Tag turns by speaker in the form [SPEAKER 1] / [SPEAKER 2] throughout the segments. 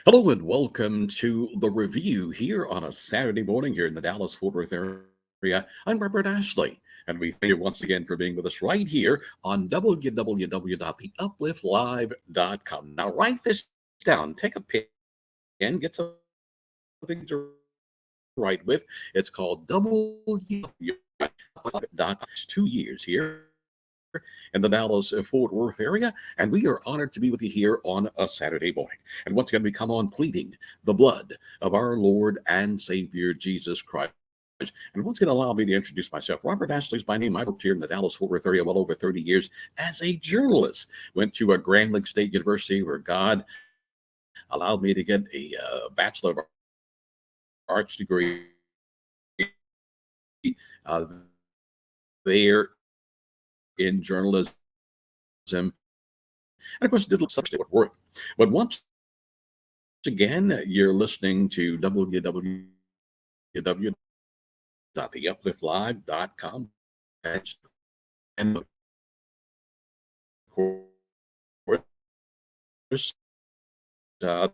[SPEAKER 1] Hello and welcome to the review here on a Saturday morning here in the Dallas Fort Worth area. I'm Robert Ashley, and we thank you once again for being with us right here on www.theupliftlive.com. Now, write this down, take a pen, get something to write with. It's called www.theupliftlive.com. 2 years here in the Dallas Fort Worth area, and we are honored to be with you here on a Saturday morning. And once again, we come on pleading the blood of our Lord and Savior Jesus Christ. And once again, allow me to introduce myself. Robert Ashley is my name. I worked here in the Dallas Fort Worth area well over 30 years as a journalist. Went to a Grand Lake State University where God allowed me to get a Bachelor of Arts degree there in journalism. And of course, did a little subject at Worth. But once again, you're listening to www.theupliftlive.com. And of course, the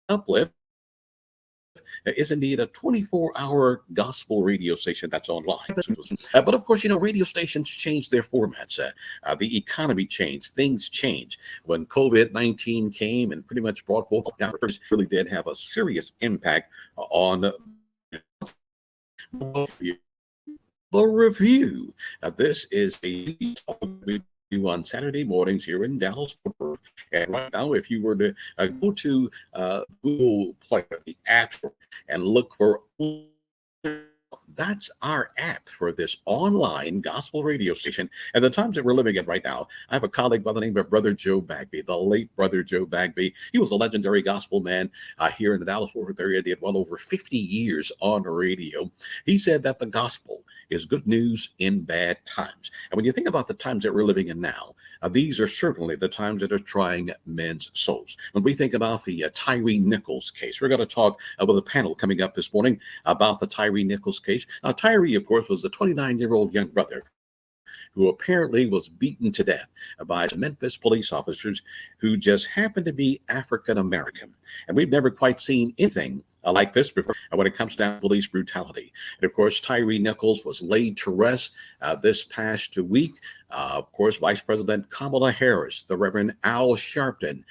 [SPEAKER 1] Uplift is indeed a 24-hour gospel radio station that's online. But of course, radio stations change their formats. The economy changed, things change. When COVID-19 came and pretty much brought forth downturns, really did have a serious impact on the review. This is a we do on Saturday mornings here in Dallas, Fort Worth. And right now, if you were to go to Google Play, the app store, and look for that's our app for this online gospel radio station. And the times that we're living in right now, I have a colleague by the name of Brother Joe Bagby, the late Brother Joe Bagby. He was a legendary gospel man here in the Dallas-Fort Worth area. Did well over 50 years on the radio. He said that the gospel is good news in bad times. And when you think about the times that we're living in now, these are certainly the times that are trying men's souls. When we think about the Tyre Nichols case, we're going to talk with a panel coming up this morning about the Tyre Nichols case. Now, Tyre, of course, was the 29-year-old young brother who apparently was beaten to death by Memphis police officers who just happened to be African American. And we've never quite seen anything like this before when it comes down to police brutality. And of course, Tyre Nichols was laid to rest this past week. Of course, Vice President Kamala Harris, the Reverend Al Sharpton,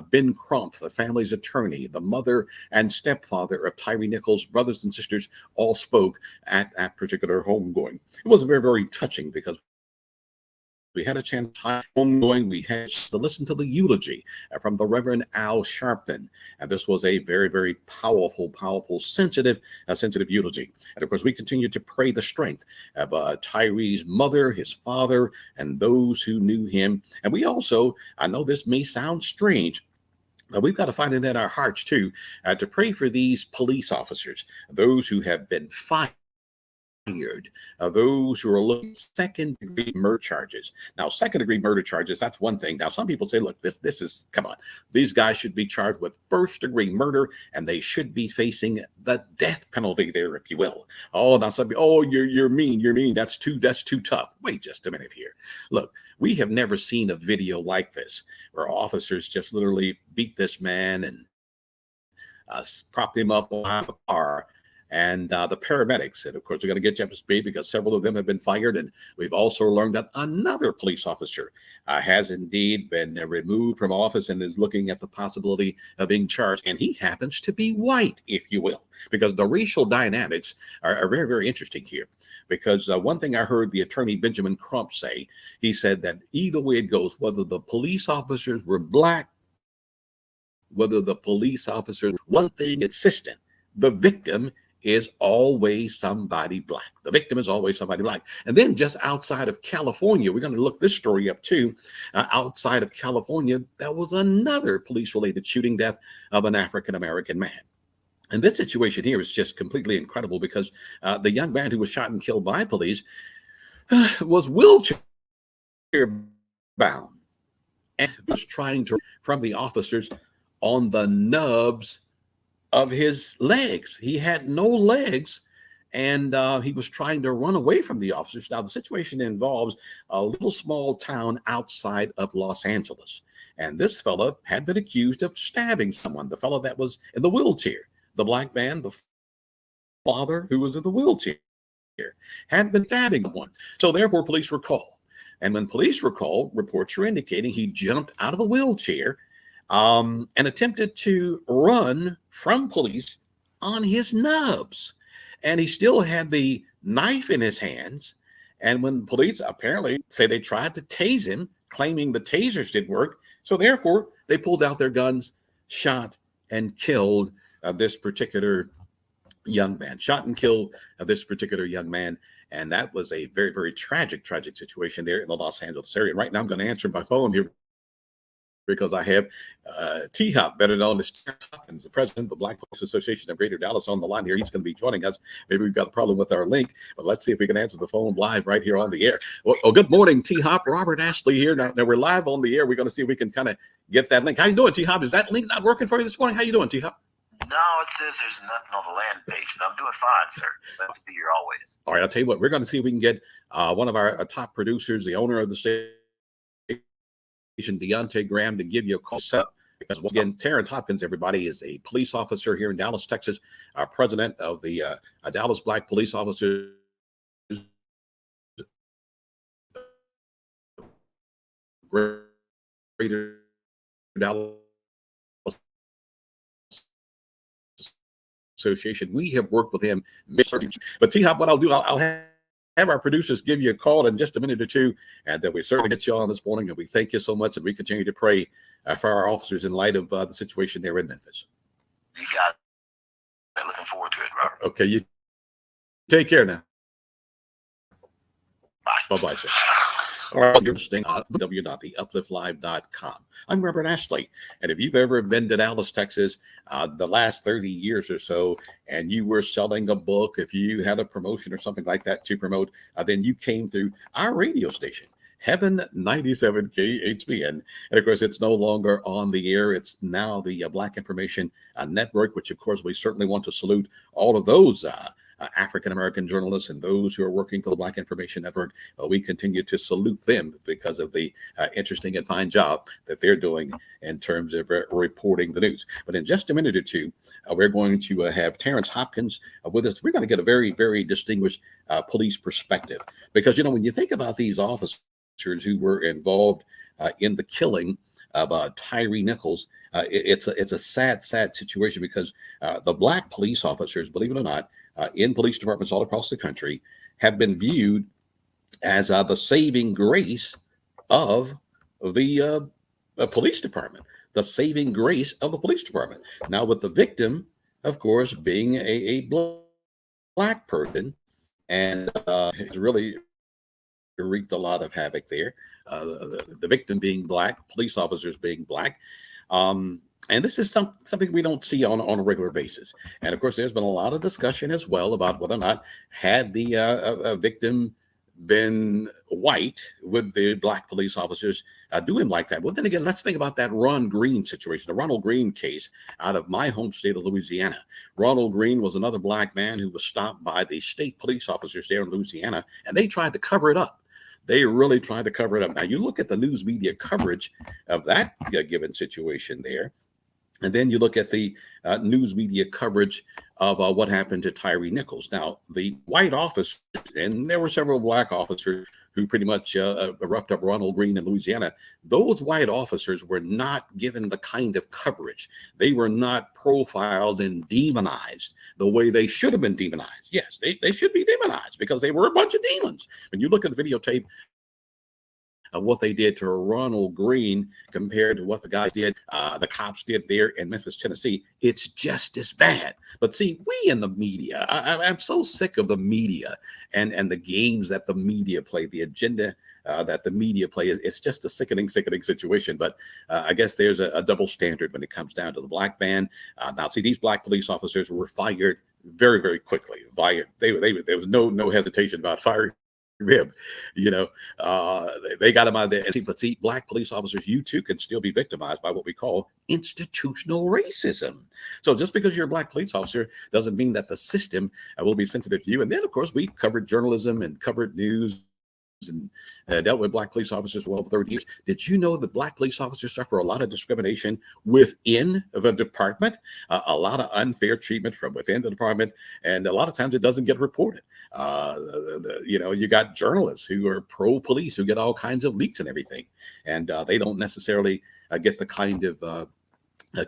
[SPEAKER 1] Ben Crump, the family's attorney, the mother and stepfather of Tyre Nichols' brothers and sisters all spoke at that particular homegoing. It was very, very touching because we had a chance to homegoing. We had to listen to the eulogy from the Reverend Al Sharpton. And this was a very, very powerful, sensitive eulogy. And of course, we continue to pray the strength of Tyre's mother, his father, and those who knew him. And we also, I know this may sound strange, but we've got to find it in our hearts too, to pray for these police officers, those who have been fired, those who are looking at second-degree murder charges. Now, second-degree murder charges, that's one thing. Now, some people say, look, this is, come on. These guys should be charged with first-degree murder, and they should be facing the death penalty there, if you will. Oh, now some people, oh, you're mean. That's too tough. Wait just a minute here. Look, we have never seen a video like this where officers just literally beat this man and propped him up on a car. And the paramedics, and of course, we're going to get you up to speed because several of them have been fired. And we've also learned that another police officer has indeed been removed from office and is looking at the possibility of being charged. And he happens to be white, if you will, because the racial dynamics are very, very interesting here. Because one thing I heard the attorney Benjamin Crump say, he said that either way it goes, whether the police officers were black, whether the police officers, one thing consistent, the victim is always somebody black. The victim is always somebody black. And then just outside of California, we're going to look this story up too. Outside of California, there was another police-related shooting death of an African-American man. And this situation here is just completely incredible because the young man who was shot and killed by police was wheelchair bound and was trying to from the officers on the nubs of his legs. He had no legs, and he was trying to run away from the officers. Now, the situation involves a little small town outside of Los Angeles. And this fella had been accused of stabbing someone, the fellow that was in the wheelchair. The black man, the father who was in the wheelchair, had been stabbing one. So therefore, police were called. And when police were called, reports are indicating he jumped out of the wheelchair and attempted to run from police on his nubs. And he still had the knife in his hands. And when police apparently say they tried to tase him, claiming the tasers did work, so therefore they pulled out their guns, shot and killed this particular young man, shot and killed this particular young man. And that was a very, very tragic situation there in the Los Angeles area. And right now I'm going to answer by phone here because I have T-Hop, better known as Terrence Hopkins, the president of the Black Police Association of Greater Dallas, on the line here. He's going to be joining us. Maybe we've got a problem with our link, but let's see if we can answer the phone live right here on the air. Well, good morning, T-Hop. Robert Ashley here. Now we're live on the air. We're going to see if we can kind of get that link. How you doing, T-Hop? Is that link not working for you this morning? How you doing, T-Hop?
[SPEAKER 2] No, it says there's nothing on the land page, and I'm doing fine, sir. Let's be here always.
[SPEAKER 1] All right, I'll tell you what. We're going to see if we can get one of our top producers, the owner of the station, Deontay Graham, to give you a call. Because once again, Terrence Hopkins, everybody, is a police officer here in Dallas, Texas, president of the Dallas Black Police Officers Greater Dallas Association. We have worked with him. But T-Hop, what I'll do, I'll have our producers give you a call in just a minute or two, and then we certainly get you on this morning, and we thank you so much, and we continue to pray for our officers in light of the situation there in Memphis.
[SPEAKER 2] You got it. Looking forward to it, Robert.
[SPEAKER 1] Okay, you take care now.
[SPEAKER 2] Bye.
[SPEAKER 1] Bye-bye, sir. All right, you're listening on www.theupliftlive.com. I'm Robert Ashley, and if you've ever been to Dallas, Texas, the last 30 years or so, and you were selling a book, if you had a promotion or something like that to promote, then you came through our radio station, Heaven 97 KHBN. And of course, it's no longer on the air. It's now the Black Information Network, which of course we certainly want to salute all of those African-American journalists and those who are working for the Black Information Network. We continue to salute them because of the interesting and fine job that they're doing in terms of reporting the news. But in just a minute or two, we're going to have Terrence Hopkins with us. We're going to get a very, very distinguished police perspective because, you know, when you think about these officers who were involved in the killing of Tyree Nichols, it's a sad situation because the Black police officers, believe it or not, in police departments all across the country have been viewed as the saving grace of the police department, the saving grace of the police department. Now, with the victim, of course, being a Black person, and it's really wreaked a lot of havoc there. The victim being Black, police officers being Black. And this is something we don't see on a regular basis. And of course, there's been a lot of discussion as well about whether or not had the victim been white, would the Black police officers do him like that? Well, then again, let's think about that Ron Green situation, the Ronald Green case out of my home state of Louisiana. Ronald Green was another Black man who was stopped by the state police officers there in Louisiana, and they tried to cover it up. They really tried to cover it up. Now, you look at the news media coverage of that given situation there, and then you look at the news media coverage of what happened to Tyree Nichols. Now, the white officers, and there were several Black officers who pretty much roughed up Ronald Green in Louisiana. Those white officers were not given the kind of coverage. They were not profiled and demonized the way they should have been demonized. Yes, they should be demonized because they were a bunch of demons. When you look at the videotape of what they did to Ronald Green compared to what the guys did, the cops did there in Memphis, Tennessee, it's just as bad. But see, we in the media, I'm so sick of the media and the games that the media play, the agenda that the media play. It's just a sickening situation. But I guess there's a double standard when it comes down to the Black man. Now, see, these Black police officers were fired very, very quickly. There was no hesitation about firing rib. You know, they got them out there. But see, black police officers, you too can still be victimized by what we call institutional racism. So just because you're a black police officer doesn't mean that the system will be sensitive to you. And then, of course, we covered journalism and covered news and dealt with black police officers for well over 30 years. Did you know that black police officers suffer a lot of discrimination within the department? A lot of unfair treatment from within the department, and a lot of times it doesn't get reported. You know, you got journalists who are pro-police who get all kinds of leaks and everything, and they don't necessarily get the kind of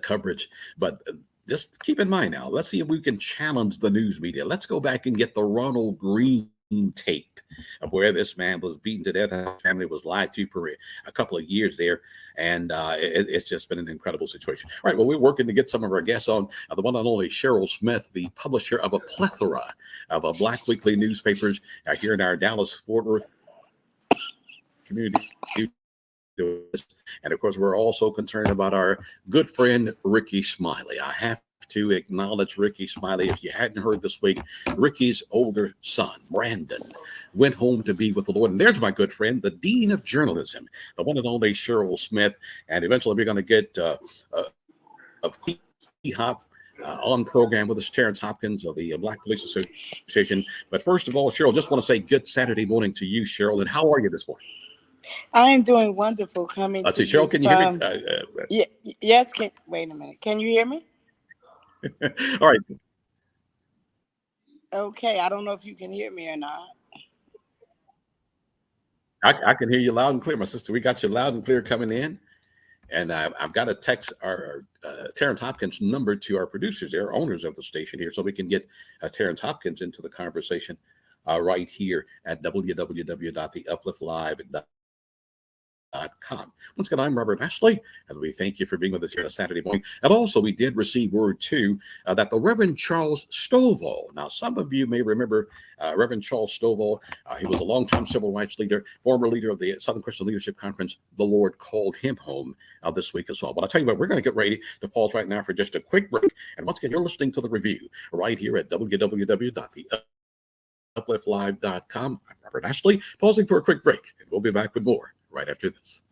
[SPEAKER 1] coverage. But just keep in mind now, let's see if we can challenge the news media. Let's go back and get the Ronald Green tape of where this man was beaten to death. His family was lied to for a couple of years there, and it's just been an incredible situation. All right, well, we're working to get some of our guests on. The one and only Cheryl Smith, the publisher of a plethora of black weekly newspapers here in our Dallas-Fort Worth community. And of course, we're also concerned about our good friend Rickey Smiley. I have to acknowledge Rickey Smiley. If you hadn't heard this week, Rickey's older son, Brandon, went home to be with the Lord. And there's my good friend, the Dean of Journalism, the one and only Cheryl Smith. And eventually we're going to get a Hop on program with us, Terrence Hopkins of the Black Police Association. But first of all, Cheryl, just want to say good Saturday morning to you, Cheryl. And how are you this morning?
[SPEAKER 3] I am doing wonderful. Coming
[SPEAKER 1] Let's
[SPEAKER 3] to
[SPEAKER 1] see, Cheryl, can you hear me?
[SPEAKER 3] Yes. Wait a minute. Can you hear me?
[SPEAKER 1] All right.
[SPEAKER 3] Okay. I don't know if you can hear me or not.
[SPEAKER 1] I can hear you loud and clear, my sister. We got you loud and clear coming in. And I've got to text our Terrence Hopkins number to our producers, they're owners of the station here, so we can get Terrence Hopkins into the conversation right here at www.theupliftlive.com. Once again, I'm Robert Ashley, and we thank you for being with us here on a Saturday morning. And also, we did receive word too that the Reverend Charles Stovall. Now, some of you may remember Reverend Charles Stovall. He was a longtime civil rights leader, former leader of the Southern Christian Leadership Conference. The Lord called him home this week as well. But I'll tell you what, we're going to get ready to pause right now for just a quick break. And once again, you're listening to the review right here at www.theupliftlive.com. I'm Robert Ashley, pausing for a quick break, and we'll be back with more right after this.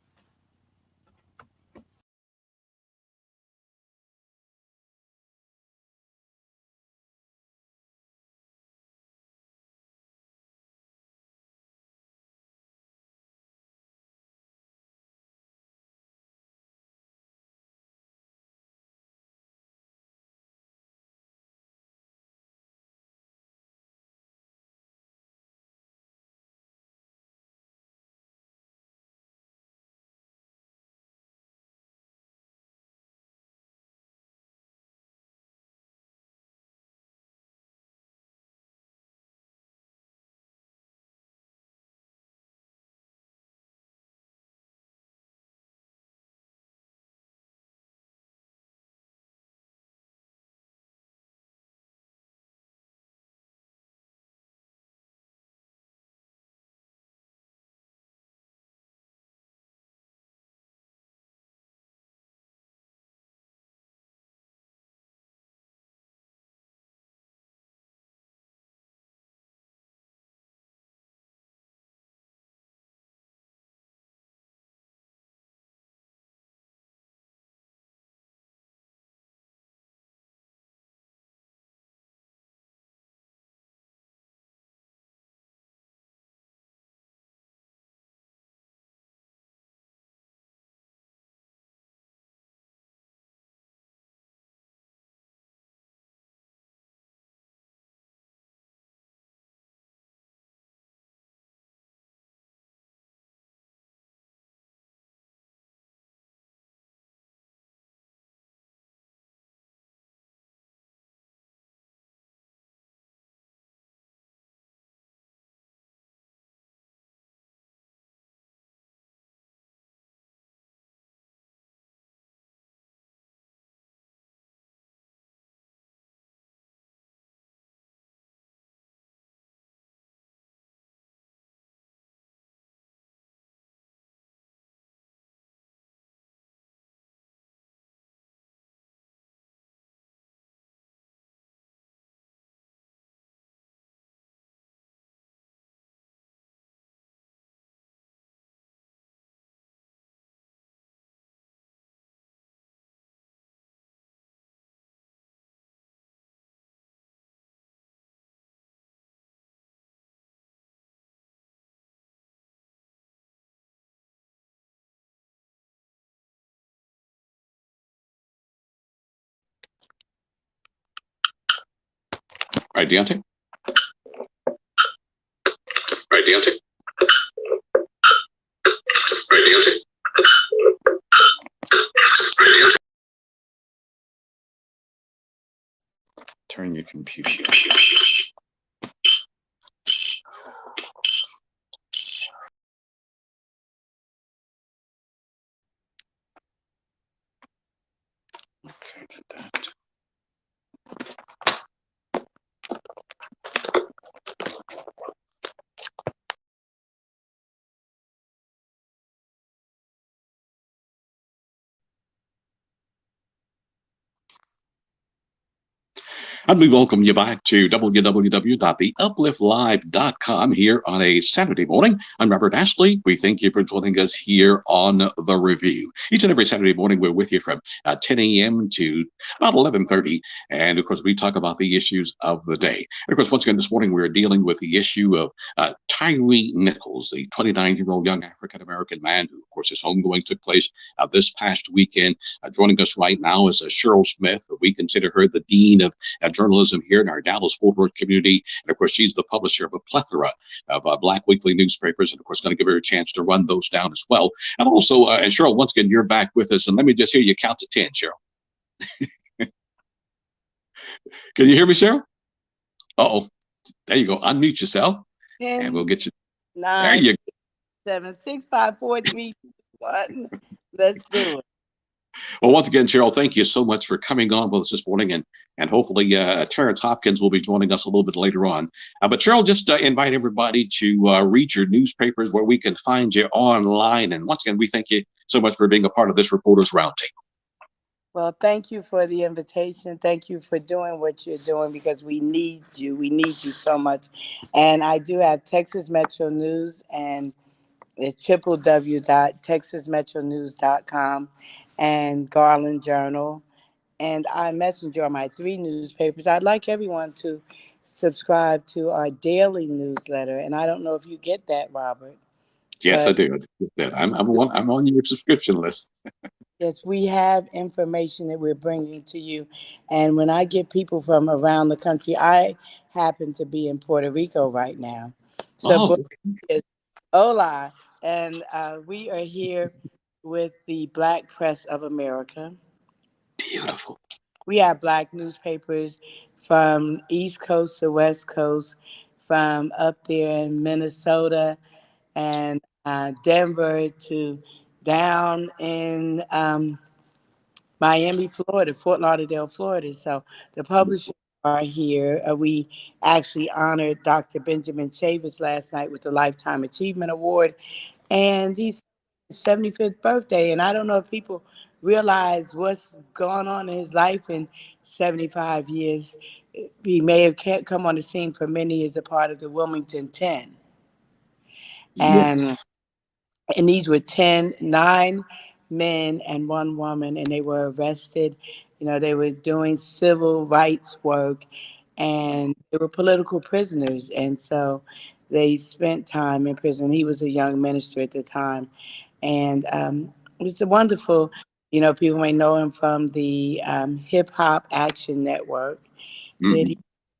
[SPEAKER 1] right, Deontay. Right, Deontay. Right, Deontay. Turn your computer. Okay, did that. And we welcome you back to www.theupliftlive.com here on a Saturday morning. I'm Robert Ashley. We thank you for joining us here on The Review. Each and every Saturday morning, we're with you from 10 a.m. to about 11:30. And, of course, we talk about the issues of the day. And, of course, once again, this morning, we're dealing with the issue of Tyre Nichols, the 29-year-old young African-American man who, of course, his homegoing took place this past weekend. Joining us right now is Cheryl Smith. We consider her the dean of journalism here in our Dallas-Fort Worth community. And, of course, she's the publisher of a plethora of Black weekly newspapers. And, of course, going to give her a chance to run those down as well. And also, Cheryl, once again, you're back with us. And let me just hear you count to 10, Cheryl. Can you hear me, Cheryl? Uh-oh. There you go. Unmute yourself.
[SPEAKER 3] 10,
[SPEAKER 1] and we'll get you.
[SPEAKER 3] 9,
[SPEAKER 1] There you go.
[SPEAKER 3] 7, 6, 5, 4, 3, 1. Let's do it.
[SPEAKER 1] Well, once again, Cheryl, thank you so much for coming on with us this morning. And hopefully Terrence Hopkins will be joining us a little bit later on. But Cheryl, just invite everybody to read your newspapers where we can find you online. And once again, we thank you so much for being a part of this Reporters Roundtable.
[SPEAKER 3] Well, thank you for the invitation. Thank you for doing what you're doing because we need you. We need you so much. And I do have Texas Metro News, and it's www.texasmetronews.com and Garland Journal. And iMessenger are my 3 newspapers. I'd like everyone to subscribe to our daily newsletter. And I don't know if you get that, Robert.
[SPEAKER 1] Yes, I do. I'm on your subscription list.
[SPEAKER 3] Yes, we have information that we're bringing to you. And when I get people from around the country, I happen to be in Puerto Rico right now. So, hola. And we are here with the Black Press of America.
[SPEAKER 1] Beautiful.
[SPEAKER 3] We have Black newspapers from East Coast to West Coast, from up there in Minnesota and Denver to down in Miami, Florida, Fort Lauderdale, Florida. So the publishers are here. We actually honored Dr. Benjamin Chavis last night with the Lifetime Achievement Award, and he's 75th birthday. And I don't know if people realize what's gone on in his life in 75 years. He may have come on the scene for many as a part of the Wilmington 10.
[SPEAKER 1] Yes.
[SPEAKER 3] And these were 9 men and 1 woman, and they were arrested. You know, they were doing civil rights work, and they were political prisoners. And so they spent time in prison. He was a young minister at the time. And it's a wonderful, people may know him from the Hip Hop Action Network that he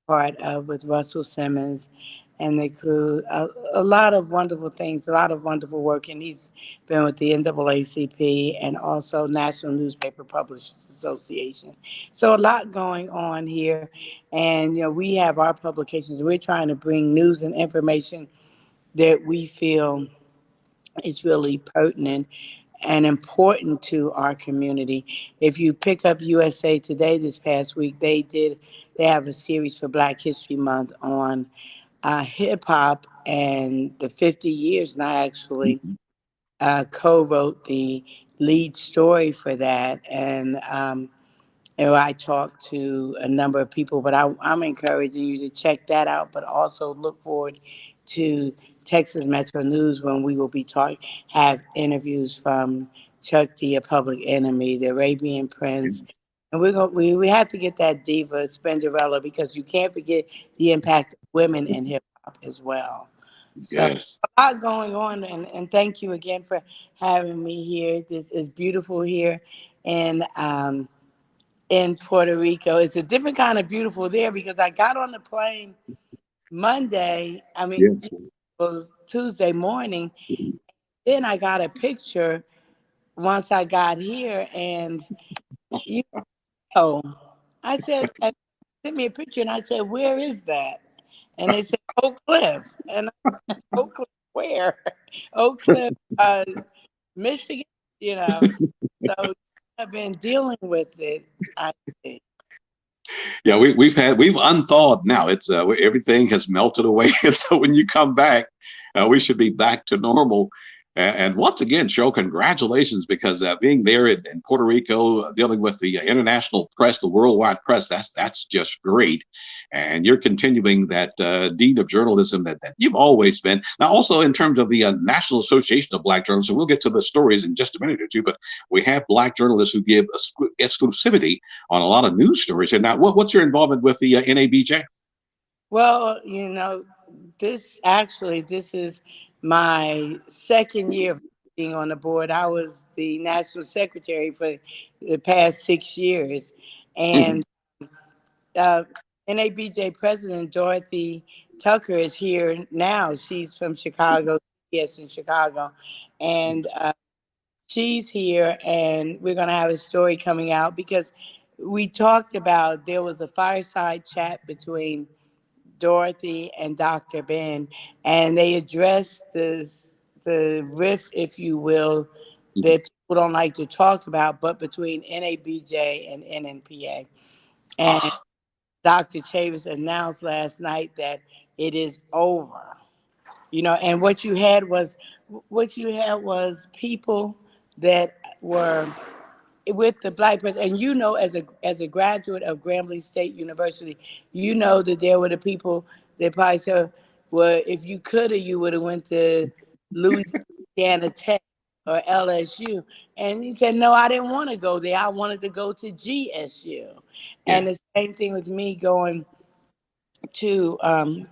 [SPEAKER 3] part of with Russell Simmons and the crew. A lot of wonderful things, a lot of wonderful work. And he's been with the NAACP and also National Newspaper Publishers Association. So a lot going on here. And, we have our publications. We're trying to bring news and information that we feel is really pertinent and important to our community. If you pick up USA Today this past week, they have a series for Black History Month on hip hop and the 50 years, and I actually co-wrote the lead story for that. And I talked to a number of people, but I'm encouraging you to check that out, but also look forward to Texas Metro News when we will be have interviews from Chuck D, a Public Enemy, the Arabian Prince. And we have to get that diva, Spenderella, because you can't forget the impact of women in hip hop as well. So
[SPEAKER 1] Yes.
[SPEAKER 3] a lot going on, and thank you again for having me here. This is beautiful here in Puerto Rico. It's a different kind of beautiful there because I got on the plane Monday. I mean, it
[SPEAKER 1] Yes.
[SPEAKER 3] was Tuesday morning. Then I got a picture once I got here, and you know, I said, and sent me a picture, and I said, "Where is that?" And they said, "Oak Cliff." And I said, "Oak Cliff, where?" Oak Cliff, Michigan. You know, so I've been dealing with it. I think.
[SPEAKER 1] Yeah, we've unthawed now. It's everything has melted away, and so when you come back, we should be back to normal. And once again, show congratulations because being there in Puerto Rico, dealing with the international press, the worldwide press, that's just great. And you're continuing that deed of journalism that you've always been. Now, also in terms of the National Association of Black Journalists, and we'll get to the stories in just a minute or two, but we have black journalists who give exclusivity on a lot of news stories. And now, what's your involvement with the NABJ?
[SPEAKER 3] Well, this is my second year of being on the board. I was the national secretary for the past 6 years,
[SPEAKER 1] Mhm.
[SPEAKER 3] and uh, NABJ President Dorothy Tucker is here now. She's from Chicago, yes, in Chicago, and
[SPEAKER 1] Yes.
[SPEAKER 3] she's here, and we're going to have a story coming out because we talked about there was a fireside chat between Dorothy and Dr. Ben, and they addressed the rift, if you will,
[SPEAKER 1] Mhm.
[SPEAKER 3] that people don't like to talk about, but between NABJ and NNPA. And
[SPEAKER 1] Ah,
[SPEAKER 3] Dr. Chavis announced last night that it is over. And what you had was people that were with the black person, and as a graduate of Grambling State University, you know that there were the people that probably said, well, if you could have, you would have went to Louisiana Tech or LSU. And he said, no, I didn't want to go there. I wanted to go to GSU.
[SPEAKER 1] yeah.
[SPEAKER 3] And the same thing with me going to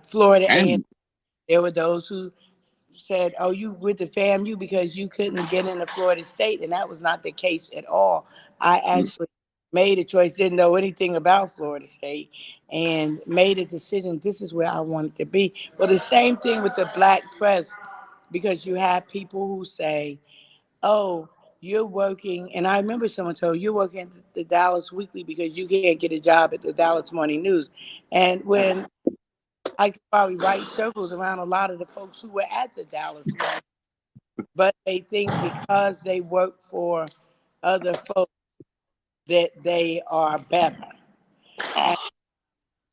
[SPEAKER 3] Florida A&M.
[SPEAKER 1] And
[SPEAKER 3] There were those who said, "Oh, you with the FAMU because you couldn't get into Florida State," and that was not the case at all. I
[SPEAKER 1] mm,
[SPEAKER 3] actually made a choice, didn't know anything about Florida State, and made a decision. This is where I wanted to be. Well, the same thing with the black press, because you have people who say, "Oh, you're working," and I remember someone told you're working at the Dallas Weekly because you can't get a job at the Dallas Morning News, and when I could probably write circles around a lot of the folks who were at the Dallas Morning, but they think because they work for other folks that they are better. And
[SPEAKER 1] ah,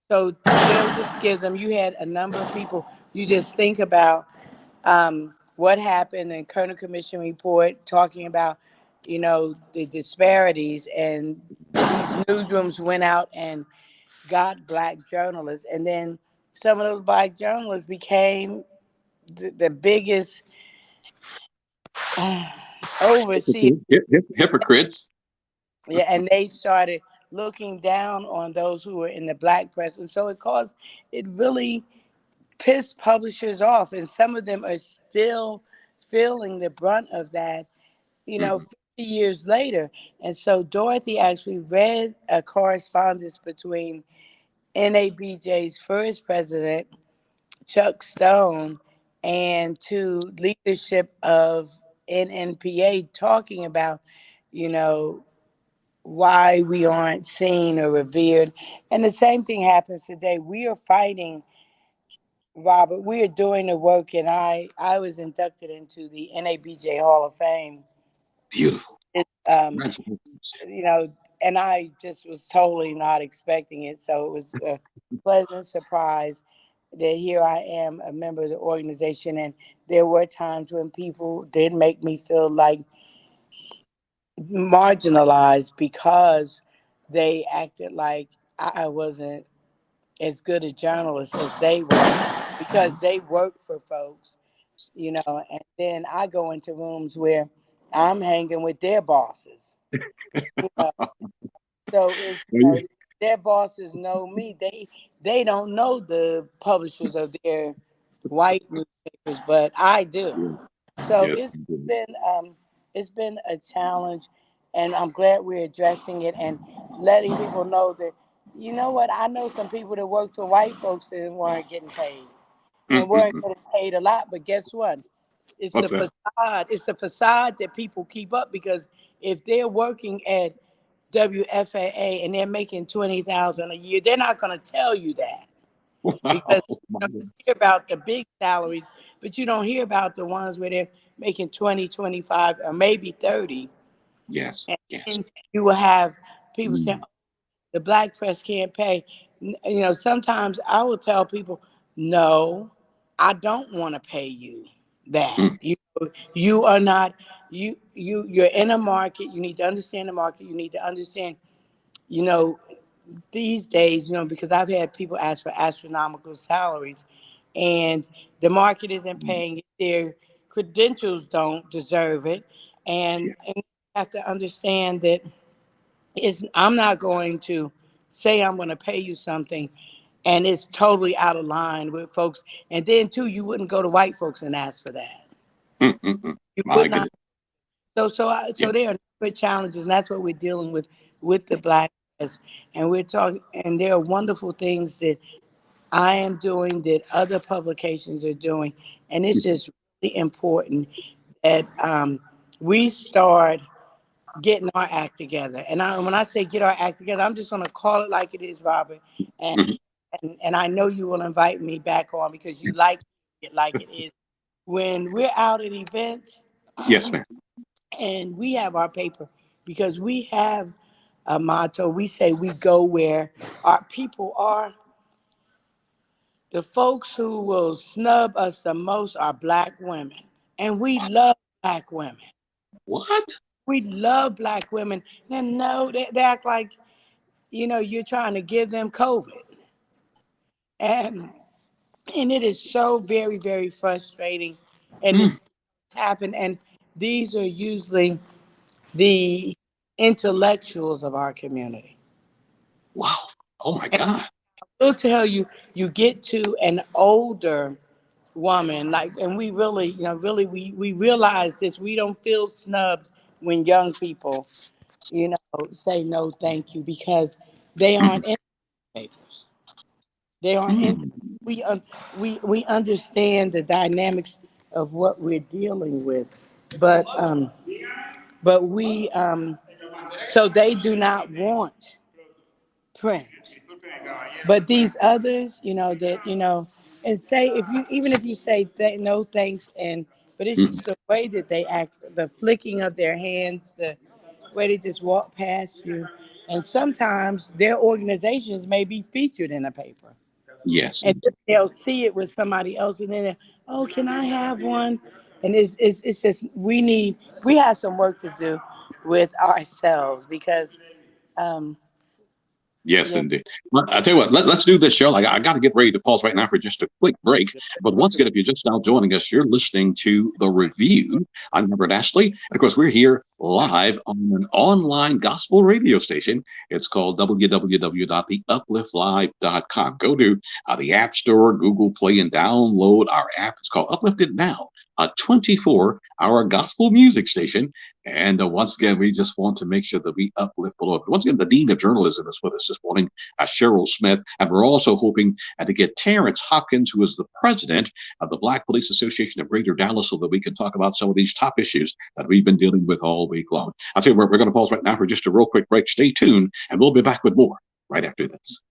[SPEAKER 3] so to build the schism, you had a number of people. You just think about what happened in Kerner Commission report talking about, the disparities, and these newsrooms went out and got black journalists, and then some of those black journalists became the biggest overseers.
[SPEAKER 1] hypocrites.
[SPEAKER 3] Yeah, and they started looking down on those who were in the black press, and so it really pissed publishers off, and some of them are still feeling the brunt of that.
[SPEAKER 1] Mhm.
[SPEAKER 3] 50 years later. And so Dorothy actually read a correspondence between NABJ's first president, Chuck Stone, and to leadership of NNPA, talking about, you know, why we aren't seen or revered. And the same thing happens today. We are fighting, Robert. We are doing the work, and I was inducted into the NABJ Hall of Fame.
[SPEAKER 1] Beautiful.
[SPEAKER 3] It, um,
[SPEAKER 1] Congratulations.
[SPEAKER 3] you know, and I just was totally not expecting it. So it was a pleasant surprise that here I am, a member of the organization. And there were times when people did make me feel like marginalized because they acted like I wasn't as good a journalist as they were because they work for folks, and then I go into rooms where I'm hanging with their bosses. You know, so it's their bosses know me. They don't know the publishers of their white newspapers, but I do.
[SPEAKER 1] Yes,
[SPEAKER 3] So
[SPEAKER 1] yes,
[SPEAKER 3] been um, it's been a challenge, and I'm glad we're addressing it. And letting people know that, you know what, I know some people that worked for white folks and weren't getting paid and weren't
[SPEAKER 1] Mm-mm-mm.
[SPEAKER 3] getting paid a lot. But guess what? It's the
[SPEAKER 1] What's that?
[SPEAKER 3] facade. It's the facade that people keep up because if they're working at WFAA and they're making 20,000 a year, they're not going to tell you that because
[SPEAKER 1] Wow. My
[SPEAKER 3] you
[SPEAKER 1] goodness.
[SPEAKER 3] hear about the big salaries, but you don't hear about the ones where they're making 20, 25, or maybe 30.
[SPEAKER 1] Yes.
[SPEAKER 3] And
[SPEAKER 1] Yes.
[SPEAKER 3] then you will have people saying,
[SPEAKER 1] Mm.
[SPEAKER 3] the black press can't pay. You know, sometimes I will tell people, no, I don't want to pay you that.
[SPEAKER 1] Mm.
[SPEAKER 3] You are not, you're in a market. You need to understand the market. You need to understand, you know, these days, because I've had people ask for astronomical salaries and the market isn't
[SPEAKER 1] Mm.
[SPEAKER 3] paying it. Their credentials don't deserve it. And
[SPEAKER 1] Yes.
[SPEAKER 3] you have to understand that I'm not going to say I'm going to pay you something and it's totally out of line with folks. And then too, you wouldn't go to white folks and ask for that.
[SPEAKER 1] Mm-mm-mm.
[SPEAKER 3] You
[SPEAKER 1] My
[SPEAKER 3] would not.
[SPEAKER 1] goodness. Yeah.
[SPEAKER 3] So there are great challenges, and that's what we're dealing with the black press. And we're talking, and there are wonderful things that I am doing that other publications are doing, and it's
[SPEAKER 1] Mhm.
[SPEAKER 3] just really important that we start getting our act together. And when I say get our act together, I'm just going to call it like it is, Robert. And,
[SPEAKER 1] Mhm.
[SPEAKER 3] and I know you will invite me back on because you like it like it is. When we're out at events
[SPEAKER 1] Yes, ma'am.
[SPEAKER 3] and we have our paper, because we have a motto, we say we go where our people are. The folks who will snub us the most are black women. And we love black women.
[SPEAKER 1] What?
[SPEAKER 3] We love black women. And no, they act like, you're trying to give them COVID. And and it is so very, very frustrating. And
[SPEAKER 1] Mm.
[SPEAKER 3] it's happened. And these are usually the intellectuals of our community.
[SPEAKER 1] Wow. Oh my
[SPEAKER 3] And
[SPEAKER 1] God.
[SPEAKER 3] I'll tell you, you get to an older woman, like, and we really, really, we realize this. We don't feel snubbed when young people, say no, thank you, because they
[SPEAKER 1] Mhm.
[SPEAKER 3] aren't in papers. They aren't in.
[SPEAKER 1] Mm.
[SPEAKER 3] We understand the dynamics of what we're dealing with, but we so they do not want print. But these others, and say if you even if you say no thanks, but it's
[SPEAKER 1] Mhm.
[SPEAKER 3] just the way that they act, the flicking of their hands, the way they just walk past you, and sometimes their organizations may be featured in a paper,
[SPEAKER 1] Yes.
[SPEAKER 3] and they'll see it with somebody else, and then oh, can I have one? And it's just we have some work to do with ourselves because um,
[SPEAKER 1] Yes,
[SPEAKER 3] yeah.
[SPEAKER 1] indeed. Well, I tell you what, let's do this show. I got to get ready to pause right now for just a quick break. But once again, if you're just now joining us, you're listening to The Review. I'm Robert Ashley. And of course, we're here live on an online gospel radio station. It's called www.theupliftlive.com. Go to the App Store, Google Play, and download our app. It's called Uplifted Now, a 24-hour gospel music station. And once again, we just want to make sure that we uplift the Lord. Once again, the Dean of Journalism is with us this morning, Cheryl Smith. And we're also hoping to get Terrence Hopkins, who is the president of the Black Police Association of Greater Dallas, so that we can talk about some of these top issues that we've been dealing with all week long. I'll tell you, we're going to pause right now for just a real quick break. Stay tuned, and we'll be back with more right after this.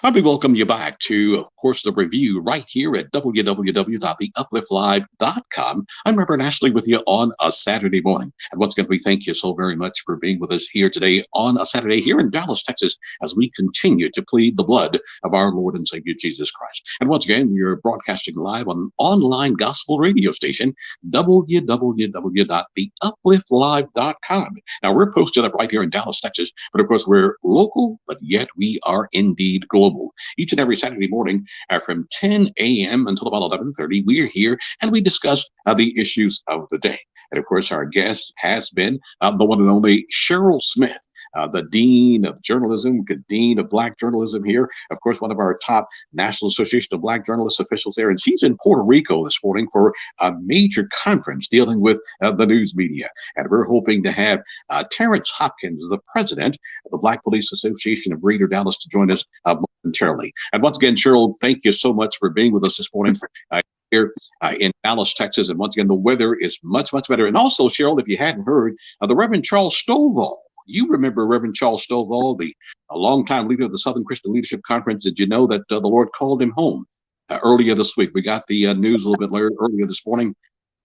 [SPEAKER 1] Let me welcome you back to, of course, the review right here at www.theupliftlive.com. I'm Reverend Ashley with you on a Saturday morning. And once again, we thank you so very much for being with us here today on a Saturday here in Dallas, Texas, as we continue to plead the blood of our Lord and Savior Jesus Christ. And once again, we are broadcasting live on an online gospel radio station, www.theupliftlive.com. Now, we're posted up right here in Dallas, Texas, but of course, we're local, but yet we are indeed global. Each and every Saturday morning from 10 a.m. until about 11:30, we're here and we discuss the issues of the day. And of course, our guest has been the one and only Cheryl Smith, the Dean of Journalism, Dean of Black Journalism here. Of course, one of our top National Association of Black Journalists officials there. And she's in Puerto Rico this morning for a major conference dealing with the news media. And we're hoping to have Terrence Hopkins, the president of the Black Police Association of Greater Dallas, to join us momentarily. And once again, Cheryl, thank you so much for being with us this morning. Here in Dallas, Texas. And once again, the weather is much, much better. And also, Cheryl, if you hadn't heard, the Reverend Charles Stovall. You remember Reverend Charles Stovall, a longtime leader of the Southern Christian Leadership Conference. Did you know that the Lord called him home earlier this week? We got the news a little bit earlier this morning.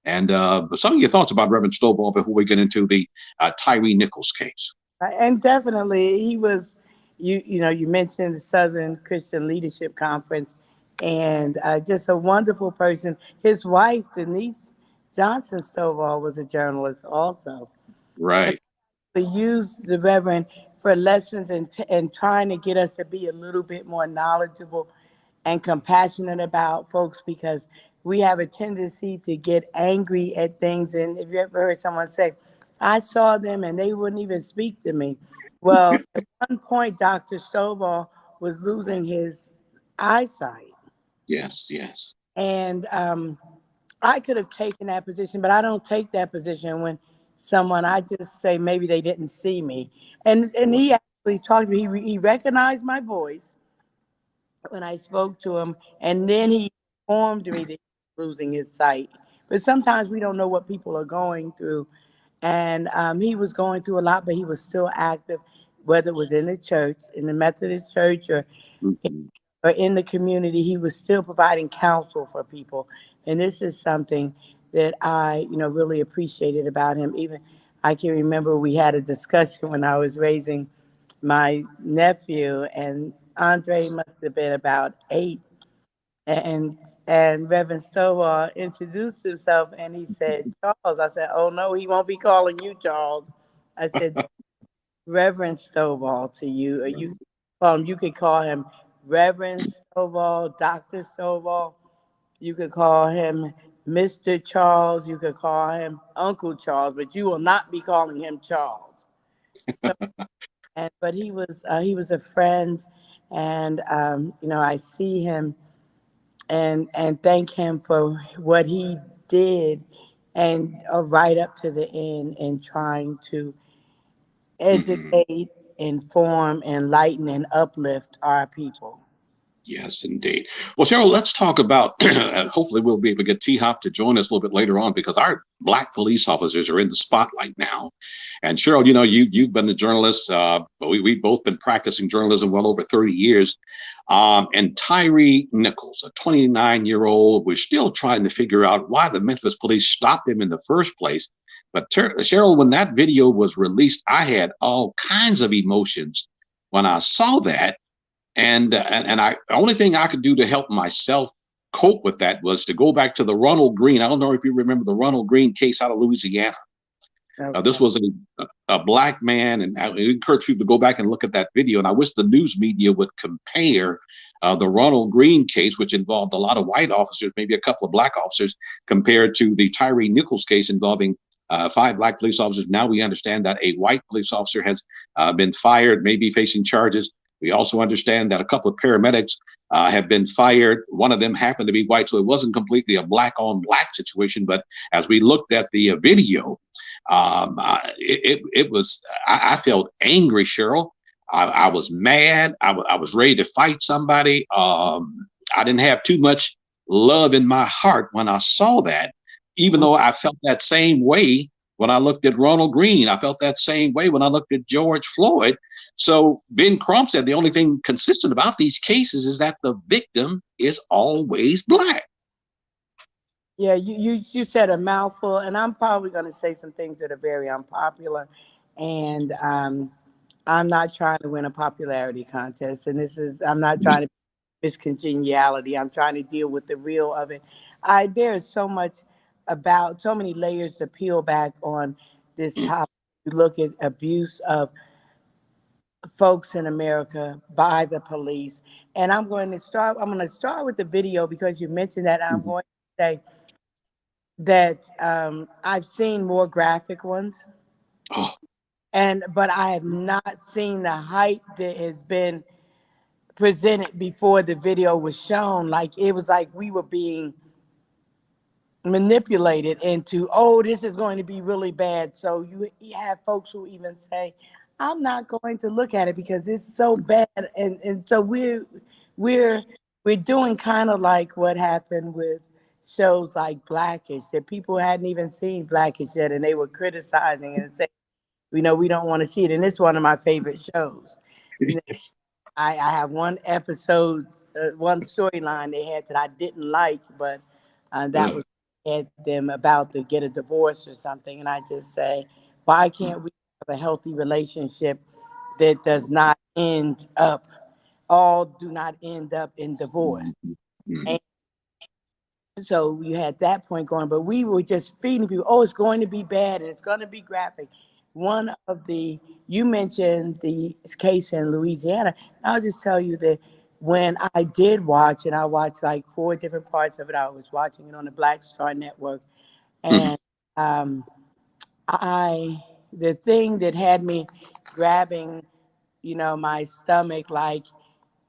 [SPEAKER 1] And some of your thoughts about Reverend Stovall before we get into the Tyre Nichols case.
[SPEAKER 3] And definitely, he was, you mentioned the Southern Christian Leadership Conference, and just a wonderful person. His wife, Denise Johnson Stovall, was a journalist also.
[SPEAKER 1] Right.
[SPEAKER 3] We used the Reverend for lessons and trying to get us to be a little bit more knowledgeable and compassionate about folks, because we have a tendency to get angry at things. And if you ever heard someone say, I saw them and they wouldn't even speak to me. Well, at one point, Dr. Stovall was losing his eyesight.
[SPEAKER 1] Yes, yes.
[SPEAKER 3] And I could have taken that position, but I don't take that position when I just say maybe they didn't see me. And he actually talked to me. He recognized my voice when I spoke to him, and then he informed me that he was losing his sight. But sometimes we don't know what people are going through. And he was going through a lot, but he was still active, whether it was in the church, in the Methodist church, or in the community. He was still providing counsel for people. And this is something that I, really appreciated about him. Even I can remember we had a discussion when I was raising my nephew, and Andre must have been about 8. And Reverend Stovall introduced himself, and he said, Charles. I said, oh, no, he won't be calling you Charles. I said, Reverend Stovall to you. Or you could call him Reverend Stovall, Dr. Stovall. You could call him Mr. Charles. You could call him Uncle Charles, but you will not be calling him Charles. So, but he was a friend, and I see him and thank him for what he did, and right up to the end, and trying to educate, inform, enlighten, and uplift our people.
[SPEAKER 1] Yes, indeed. Well, Cheryl, let's talk about, hopefully we'll be able to get T-Hop to join us a little bit later on, because our Black police officers are in the spotlight now. And Cheryl, you've been a journalist. We've both been practicing journalism well over 30 years. And Tyre Nichols, a 29-year-old, we're still trying to figure out why the Memphis police stopped him in the first place. But Cheryl, when that video was released, I had all kinds of emotions when I saw that. And the only thing I could do to help myself cope with that was to go back to the Ronald Green. I don't know if you remember the Ronald Green case out of Louisiana. Okay. This was a Black man, and I encourage people to go back and look at that video. And I wish the news media would compare the Ronald Green case, which involved a lot of white officers, maybe a couple of Black officers, compared to the Tyre Nichols case involving 5 Black police officers. Now we understand that a white police officer has been fired, maybe facing charges. We also understand that a couple of paramedics have been fired. One of them happened to be white, so it wasn't completely a Black on Black situation. But as we looked at the video, it was, I felt angry, Cheryl. I was mad. I was ready to fight somebody. I didn't have too much love in my heart when I saw that, even though I felt that same way When I looked at Ronald Green, I felt that same way when I looked at George Floyd. So Ben Crump said the only thing consistent about these cases is that the victim is always Black.
[SPEAKER 3] Yeah, you said a mouthful, and I'm probably going to say some things that are very unpopular, and I'm not trying to win a popularity contest, and I'm not trying to miscongeniality. I'm trying to deal with the real of it. There's so much about so many layers to peel back on this topic. You look at abuse of folks in America by the police, and I'm going to start with the video because you mentioned that. I'm going to say that I've seen more graphic ones,
[SPEAKER 1] Oh,
[SPEAKER 3] but I have not seen the hype that has been presented before the video was shown. Like it was like we were being manipulated into, oh, this is going to be really bad. So you have folks who even say, I'm not going to look at it because it's so bad. And so we're doing kind of like what happened with shows like Blackish, that people hadn't even seen Blackish yet, and they were criticizing and saying, we don't want to see it. And it's one of my favorite shows. You know, I have one episode, one storyline they had that I didn't like, but that was had them about to get a divorce or something. And I just say, why can't we have a healthy relationship that does not do not end up in divorce? And so you had that point going, but we were just feeding people, oh, it's going to be bad and it's going to be graphic. You mentioned the case in Louisiana. I'll just tell you that when I did watch it, I watched like 4 different parts of it. I was watching it on the Black Star Network. And the thing that had me grabbing, my stomach, like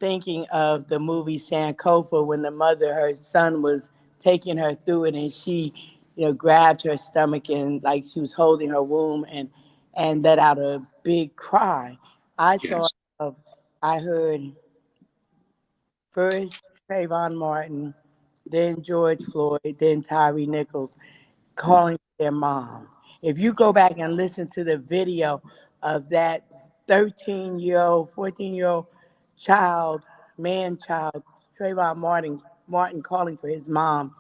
[SPEAKER 3] thinking of the movie Sankofa when her son was taking her through it, and she, grabbed her stomach and like she was holding her womb and let out a big cry. I heard first Trayvon Martin, then George Floyd, then Tyree Nichols calling their mom. If you go back and listen to the video of that 13-year-old, 14-year-old child, Trayvon Martin calling for his mom,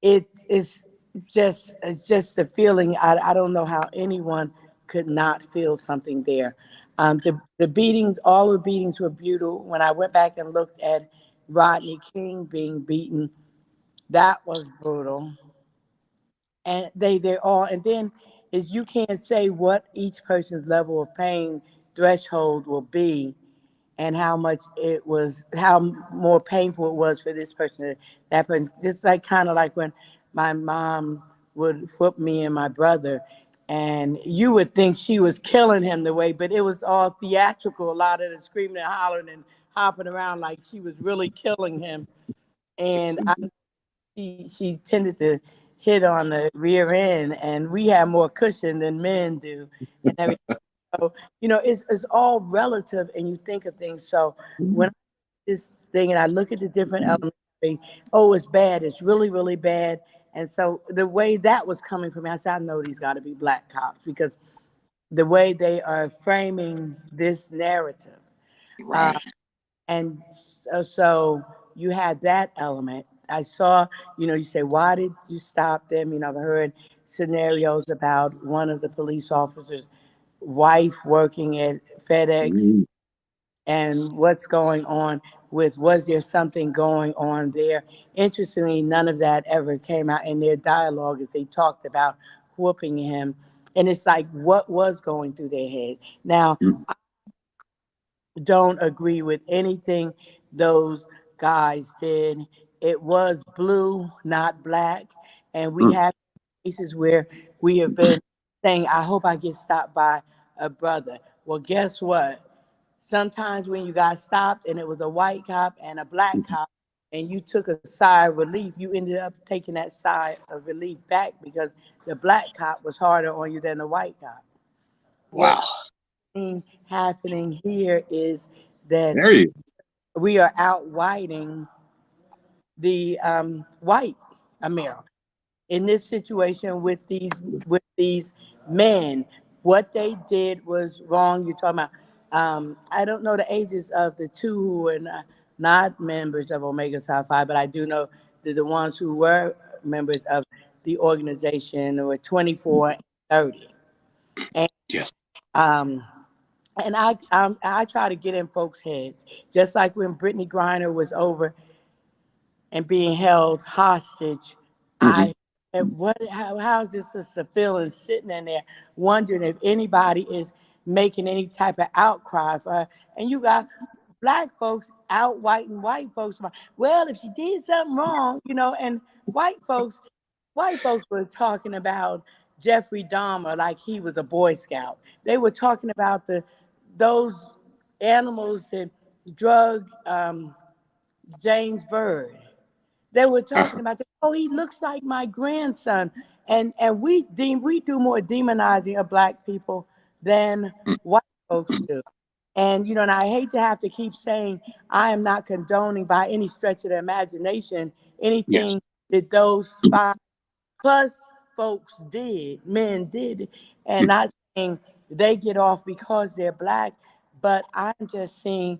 [SPEAKER 3] it's just a feeling. I don't know how anyone could not feel something there. The beatings, all the beatings were brutal. When I went back and looked at Rodney King being beaten, that was brutal. And they're all, and then is you can't say what each person's level of pain threshold will be, and how more painful it was for this person, that person. Just like kind of like when my mom would whoop me and my brother, and you would think she was killing him but it was all theatrical. A lot of the screaming and hollering and hopping around like she was really killing him. And she tended to hit on the rear end, and we have more cushion than men do, and everything. So, it's all relative, and you think of things. So when I this thing and I look at the different elements, oh, it's bad, it's really, really bad. And so the way that was coming from me, I said, I know these got to be Black cops, because the way they are framing this narrative.
[SPEAKER 1] right.
[SPEAKER 3] And so you had that element. I saw, you say, why did you stop them? I've heard scenarios about one of the police officers' wife working at FedEx, and what's going on was there something going on there? Interestingly, none of that ever came out in their dialogue as they talked about whooping him. And it's like, what was going through their head? Now, don't agree with anything those guys did. It was blue, not black. And we have cases where we have been saying, I hope I get stopped by a brother. Well, guess what? Sometimes when you got stopped and it was a white cop and a black cop, and you took a sigh of relief, you ended up taking that sigh of relief back because the black cop was harder on you than the white cop.
[SPEAKER 1] Wow.
[SPEAKER 3] Happening here is that
[SPEAKER 1] There you
[SPEAKER 3] we are out whiting the white America. in this situation with these men. What they did was wrong. You're talking about. I don't know the ages of the two who were not members of Omega Psi Phi, but I do know that the ones who were members of the organization were 24 and 30. And
[SPEAKER 1] Yes.
[SPEAKER 3] um, I try to get in folks' heads, just like when Brittany Griner was over and being held hostage.
[SPEAKER 1] Mhm.
[SPEAKER 3] I and how is this a feeling sitting in there wondering if anybody is making any type of outcry for her? And you got black folks out whiting white folks. Well, if she did something wrong, and white folks were talking about Jeffrey Dahmer like he was a Boy Scout. They were talking about those animals that drug James Byrd. They were talking about that. Oh, he looks like my grandson, and we do more demonizing of black people than white folks do. And I hate to have to keep saying I am not condoning by any stretch of the imagination
[SPEAKER 1] Yes.
[SPEAKER 3] anything that those 5+ folks men did, and not saying they get off because they're black, but I'm just saying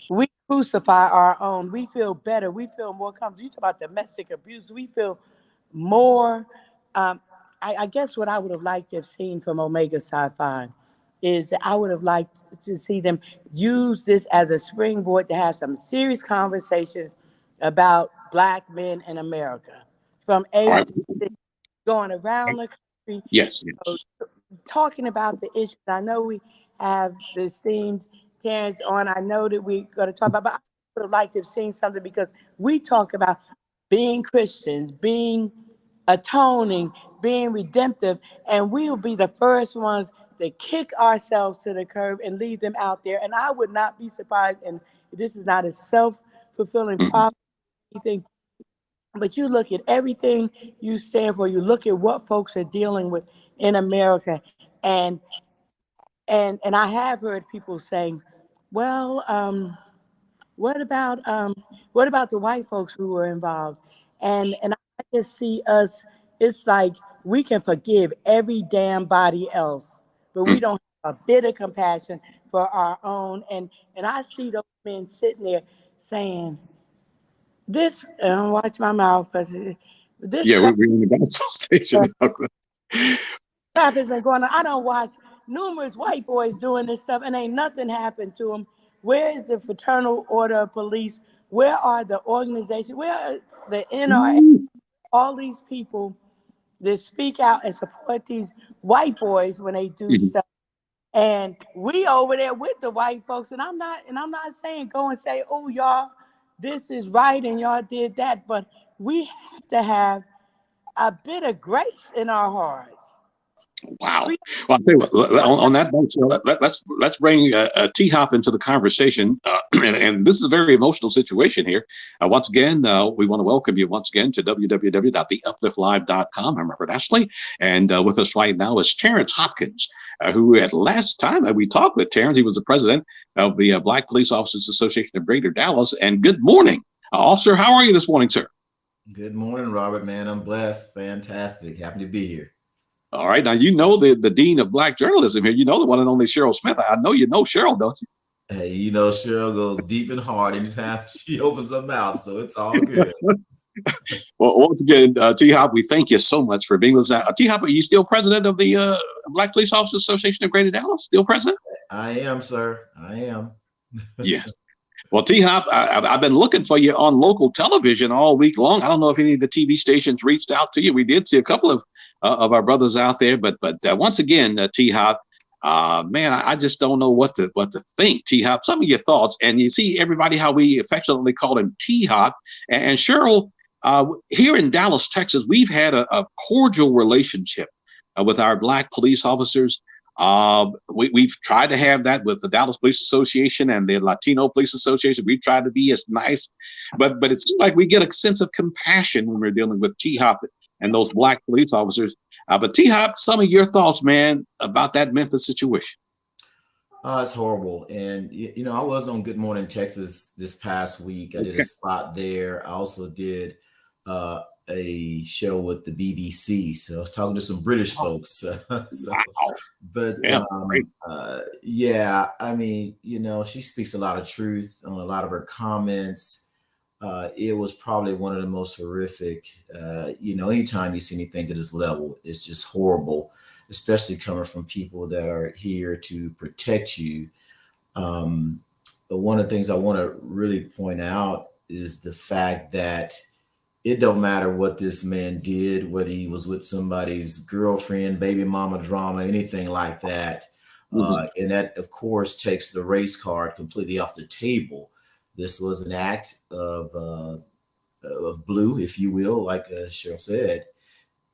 [SPEAKER 3] we crucify our own. We feel better. We feel more comfortable. You talk about domestic abuse. We feel more. I guess what I would have liked to have seen from Omega Psi Phi is that I would have liked to see them use this as a springboard to have some serious conversations about black men in America from
[SPEAKER 1] All
[SPEAKER 3] A
[SPEAKER 1] right.
[SPEAKER 3] to Z, going around the country,
[SPEAKER 1] Yes.
[SPEAKER 3] talking about the issues. I know we have the esteemed Terrence on. I know that we're going to talk about, but I would have liked to have seen something because we talk about being Christians, being atoning, being redemptive, and we will be the first ones to kick ourselves to the curb and leave them out there. And I would not be surprised, and this is not a self-fulfilling
[SPEAKER 1] Mhm.
[SPEAKER 3] prophecy, but you look at everything you stand for, you look at what folks are dealing with in America, and I have heard people saying, well, what about the white folks who were involved? And I just see us, it's like we can forgive every damn body else, but we
[SPEAKER 1] Mm.
[SPEAKER 3] don't have a bit of compassion for our own. And I see those men sitting there saying, this, watch my mouth, because this
[SPEAKER 1] Yeah,
[SPEAKER 3] crap,
[SPEAKER 1] we're in the gospel station.
[SPEAKER 3] crap has been going on. I don't watch numerous white boys doing this stuff, and ain't nothing happened to them. Where is the Fraternal Order of Police? Where are the organizations? Where are the NRA? All these people that speak out and support these white boys when they do
[SPEAKER 1] Mhm.
[SPEAKER 3] stuff. And we over there with the white folks, and I'm not saying go and say, oh y'all, this is right and y'all did that, but we have to have a bit of grace in our hearts.
[SPEAKER 1] Wow.
[SPEAKER 3] We
[SPEAKER 1] Well, I'll tell you what, on that note, so let's bring T Hop into the conversation. And this is a very emotional situation here. Once again, we want to welcome you once again to www.theupliftlive.com. I'm Robert Ashley. And with us right now is Terrence Hopkins, who at last time that we talked with Terrence, he was the president of the Black Police Officers Association of Greater Dallas. And good morning, officer. How are you this morning, sir?
[SPEAKER 4] Good morning, Robert, man. I'm blessed. Fantastic. Happy to be here.
[SPEAKER 1] All right. Now, you know the dean of black journalism here. You know the one and only Cheryl Smith. I know you know Cheryl, don't you?
[SPEAKER 4] Hey, Cheryl goes deep and hard anytime she opens her mouth, so it's all good.
[SPEAKER 1] Well, once again, T Hop, we thank you so much for being with us. T Hop, are you still president of the Black Police Officers Association of Greater Dallas? Still president?
[SPEAKER 4] I am, sir. I am.
[SPEAKER 1] Yes. Well, T Hop, I've been looking for you on local television all week long. I don't know if any of the TV stations reached out to you. We did see a couple of our brothers out there, but once again, T Hop, man, I just don't know what to think. T Hop, some of your thoughts, and you see everybody how we affectionately call him T Hop, and Cheryl. Here in Dallas, Texas, we've had a cordial relationship with our black police officers. We've tried to have that with the Dallas Police Association and the Latino Police Association. We've tried to be as nice, but it seems like we get a sense of compassion when we're dealing with T Hop and those black police officers. But T Hop, some of your thoughts, man, about that Memphis situation.
[SPEAKER 4] It's horrible. And, I was on Good Morning Texas this past week. I did a spot there. I also did a show with the BBC, so I was talking to some British folks. But
[SPEAKER 1] Yeah, great.
[SPEAKER 4] yeah, I mean, she speaks a lot of truth on a lot of her comments. It was probably one of the most horrific. Anytime you see anything to this level, it's just horrible, especially coming from people that are here to protect you. But one of the things I want to really point out is the fact that it don't matter what this man did, whether he was with somebody's girlfriend, baby mama drama, anything like that. And that, of course, takes the race card completely off the table. This was an act of blue, if you will, like Cheryl said,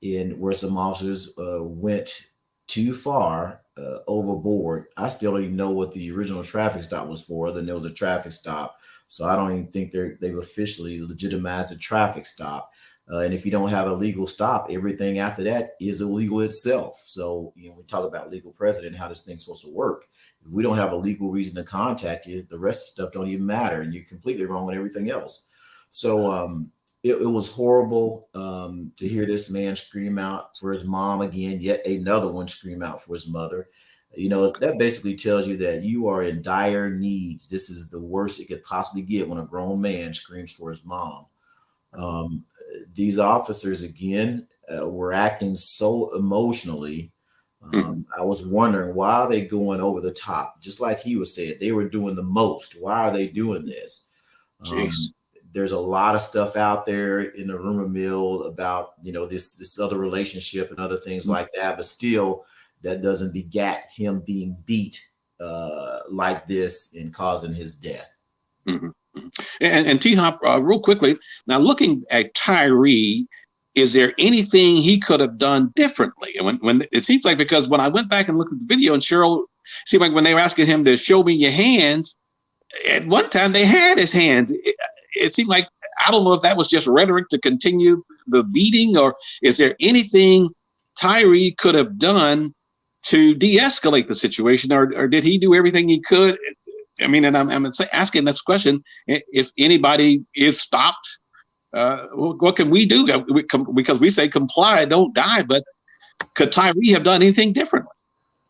[SPEAKER 4] in where some officers went too far overboard. I still don't even know what the original traffic stop was for. Then there was a traffic stop. So I don't even think they've officially legitimized a traffic stop. And if you don't have a legal stop, everything after that is illegal itself. So, we talk about legal precedent, how this thing's supposed to work. If we don't have a legal reason to contact you, the rest of the stuff don't even matter. And you're completely wrong with everything else. So it was horrible to hear this man scream out for his mom again, yet another one scream out for his mother. That basically tells you that you are in dire needs. This is the worst it could possibly get when a grown man screams for his mom. These officers, again, were acting so emotionally. I was wondering, why are they going over the top? Just like he was saying, they were doing the most. Why are they doing this? There's a lot of stuff out there in the rumor mill about, this other relationship and other things like that. But still, that doesn't begat him being beat like this and causing his death.
[SPEAKER 1] And T-Hop, real quickly, now looking at Tyree, is there anything he could have done differently? And when it seems like, because when I went back and looked at the video, and Cheryl, seemed like when they were asking him to show me your hands, at one time they had his hands. It seemed like, I don't know if that was just rhetoric to continue the beating, or is there anything Tyree could have done to de-escalate the situation, or did he do everything he could? I mean, and I'm asking this question: if anybody is stopped, what can we do? Because we say comply, don't die. But could Tyree have done anything differently?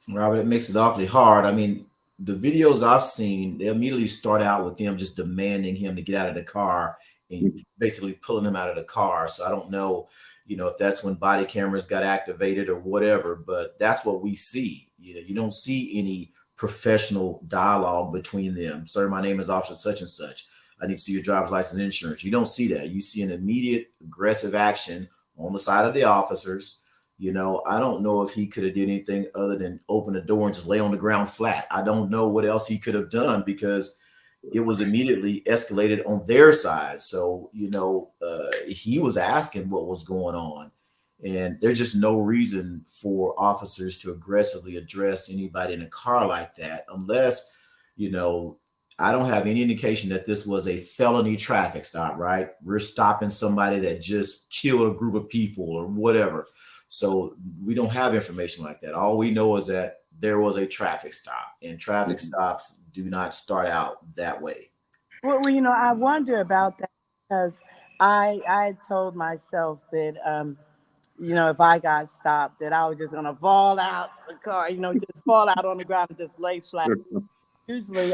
[SPEAKER 4] Robert, it makes it awfully hard. I mean, the videos I've seen, they immediately start out with them just demanding him to get out of the car and basically pulling him out of the car. So I don't know, if that's when body cameras got activated or whatever, but that's what we see. You don't see any professional dialogue between them. Sir, my name is Officer such and such. I need to see your driver's license and insurance. You don't see that. You see an immediate aggressive action on the side of the officers. I don't know if he could have did anything other than open the door and just lay on the ground flat. I don't know what else he could have done, because it was immediately escalated on their side. So, he was asking what was going on. And there's just no reason for officers to aggressively address anybody in a car like that, unless, I don't have any indication that this was a felony traffic stop, right? We're stopping somebody that just killed a group of people or whatever. So we don't have information like that. All we know is that there was a traffic stop, and traffic stops do not start out that way.
[SPEAKER 3] Well, I wonder about that, because I told myself that, if I got stopped, that I was just going to fall out the car, just fall out on the ground and just lay flat. Usually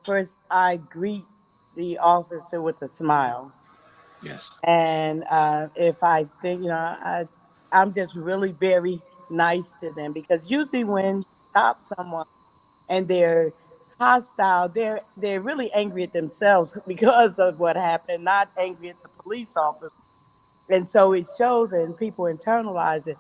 [SPEAKER 3] first I greet the officer with a smile.
[SPEAKER 1] Yes.
[SPEAKER 3] And if I think, I'm just really very nice to them, because usually when you stop someone and they're hostile, they're really angry at themselves because of what happened, not angry at the police officer. And so it shows it and people internalize it.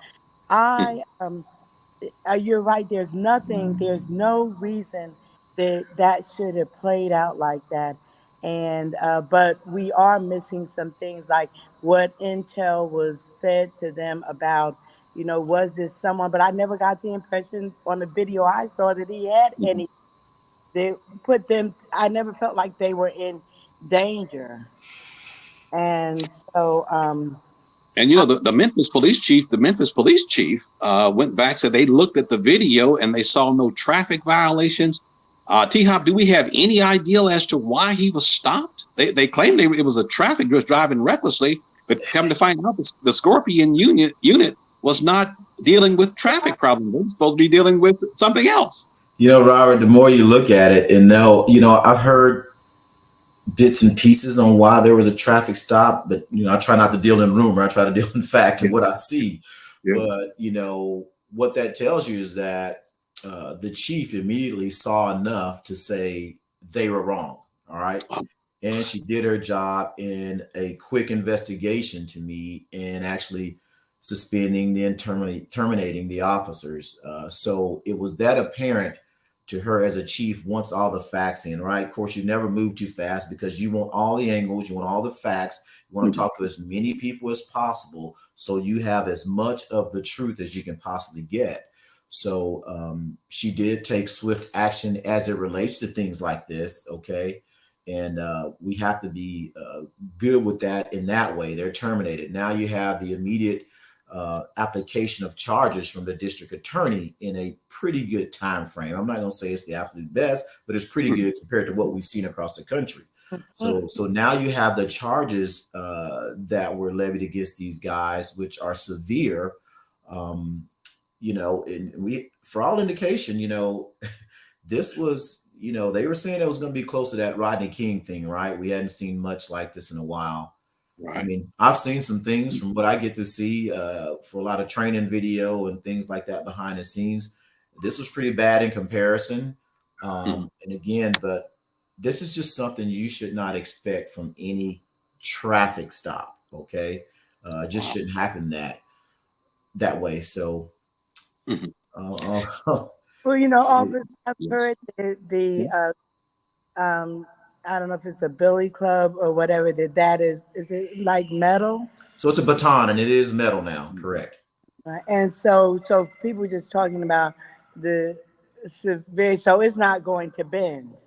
[SPEAKER 3] You're right. There's no reason that should have played out like that. And but we are missing some things, like what intel was fed to them about, was this someone? But I never got the impression on the video I saw that he had any. They put them. I never felt like they were in danger. And so,
[SPEAKER 1] and the Memphis police chief went back, said they looked at the video and they saw no traffic violations. T-Hop, do we have any idea as to why he was stopped? They claimed it was a traffic just driving recklessly. But come to find out, the Scorpion unit was not dealing with traffic problems. They were supposed to be dealing with something else.
[SPEAKER 4] You know, Robert, the more you look at it, and now, I've heard bits and pieces on why there was a traffic stop, but, I try not to deal in rumor. I try to deal in fact and what I see. Yeah. But, what that tells you is that the chief immediately saw enough to say they were wrong. All right. And she did her job in a quick investigation to me and actually suspending and terminating the officers. So it was that apparent to her as a chief once all the facts in, right? Of course, you never move too fast because you want all the angles, you want all the facts, you want to talk to as many people as possible so you have as much of the truth as you can possibly get. So she did take swift action as it relates to things like this, okay? And we have to be good with that in that way. They're terminated. Now you have the immediate application of charges from the district attorney in a pretty good time frame. I'm not going to say it's the absolute best, but it's pretty good compared to what we've seen across the country. So now you have the charges that were levied against these guys, which are severe. And we, for all indication, this was, they were saying it was going to be close to that Rodney King thing, right? We hadn't seen much like this in a while. Right. I mean, I've seen some things from what I get to see for a lot of training video and things like that behind the scenes. This was pretty bad in comparison. And again, but this is just something you should not expect from any traffic stop. Okay. Just shouldn't happen that way. So,
[SPEAKER 3] well, often I've heard the I don't know if it's a billy club or whatever that is it like metal?
[SPEAKER 4] So it's a baton and it is metal now, correct.
[SPEAKER 3] And so people just talking about the severe, so it's not going to bend.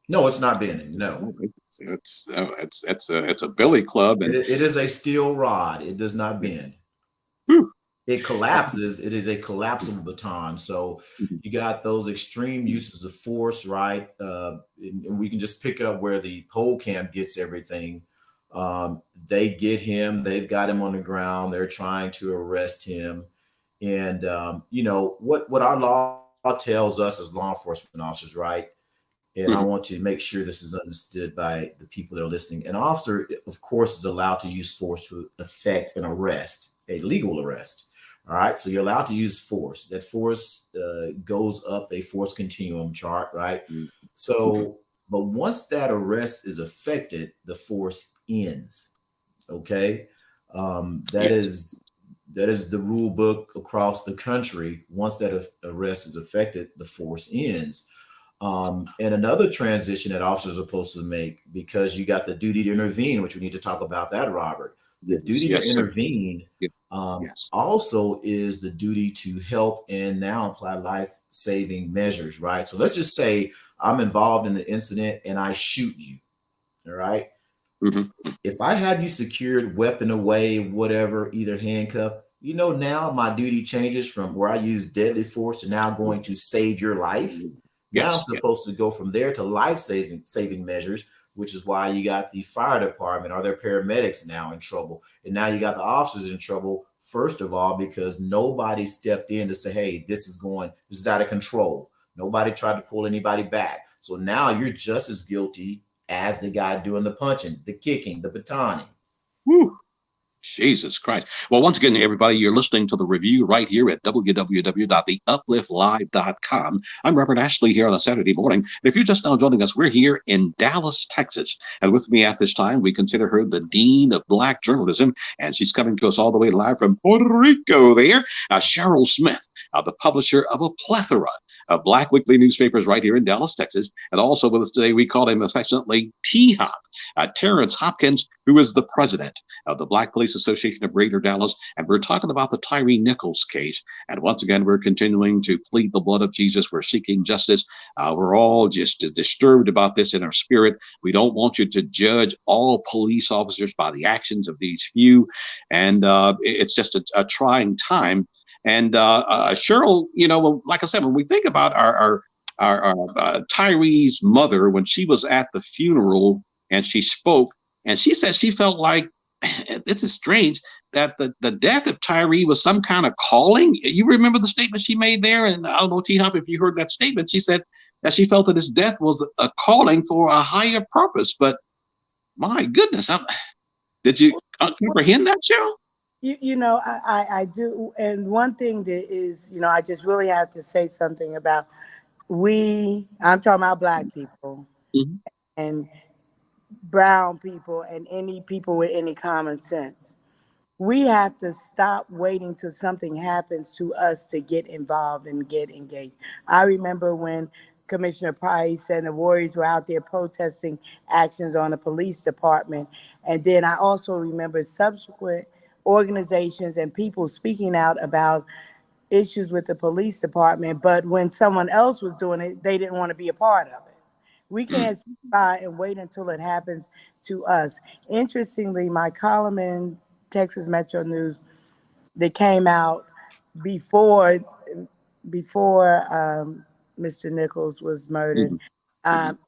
[SPEAKER 4] No, it's not bending. No.
[SPEAKER 1] It's a billy club. And
[SPEAKER 4] it is a steel rod. It does not bend. It collapses. It is a collapsible baton. So you got those extreme uses of force, right? And we can just pick up where the pole cam gets everything. They get him. They've got him on the ground. They're trying to arrest him. And, what our law tells us as law enforcement officers, right? And I want to make sure this is understood by the people that are listening. An officer, of course, is allowed to use force to effect an arrest, a legal arrest. All right. So you're allowed to use force. That force goes up a force continuum chart. Right. So, but once that arrest is effected, the force ends. OK, that is the rule book across the country. Once that arrest is effected, the force ends. And another transition that officers are supposed to make, because you got the duty to intervene, which we need to talk about that, Robert. The duty to intervene also is the duty to help and now apply life-saving measures, right? So let's just say I'm involved in the incident and I shoot you, all right? If I have you secured, weapon away, whatever, either handcuff, now my duty changes from where I use deadly force to now going to save your life. Now I'm supposed to go from there to life-saving measures, which is why you got the fire department or their paramedics now in trouble. And now you got the officers in trouble, first of all, because nobody stepped in to say, hey, this is out of control. Nobody tried to pull anybody back. So now you're just as guilty as the guy doing the punching, the kicking, the batoning.
[SPEAKER 1] Woo. Jesus Christ. Well, once again, everybody, you're listening to the review right here at www.theupliftlive.com. I'm Robert Ashley here on a Saturday morning. And if you're just now joining us, we're here in Dallas, Texas. And with me at this time, we consider her the Dean of Black Journalism. And she's coming to us all the way live from Puerto Rico there. Cheryl Smith, the publisher of a plethora of Black weekly newspapers right here in Dallas, Texas. And also with us today, we call him affectionately T-Hop, Terrence Hopkins, who is the president of the Black Police Association of Greater Dallas. And we're talking about the Tyre Nichols case. And once again, we're continuing to plead the blood of Jesus. We're seeking justice. We're all just disturbed about this in our spirit. We don't want you to judge all police officers by the actions of these few. And it's just a trying time. And Cheryl, like I said, when we think about our Tyre's mother, when she was at the funeral and she spoke, and she said she felt like this is strange that the death of Tyree was some kind of calling. You remember the statement she made there? And I don't know, T-Hop, if you heard that statement. She said that she felt that his death was a calling for a higher purpose. But my goodness, did you comprehend that, Cheryl?
[SPEAKER 3] You know, I do. And one thing that is, you know, I just really have to say something about I'm talking about Black people
[SPEAKER 1] Mm-hmm.
[SPEAKER 3] and brown people and any people with any common sense. We have to stop waiting till something happens to us to get involved and get engaged. I remember when Commissioner Price and the Warriors were out there protesting actions on the police department. And then I also remember subsequent organizations and people speaking out about issues with the police department. But when someone else was doing it, they didn't want to be a part of it. We can't sit by and wait until it happens to us. Interestingly, my column in Texas Metro News that came out before Mr. Nichols was murdered,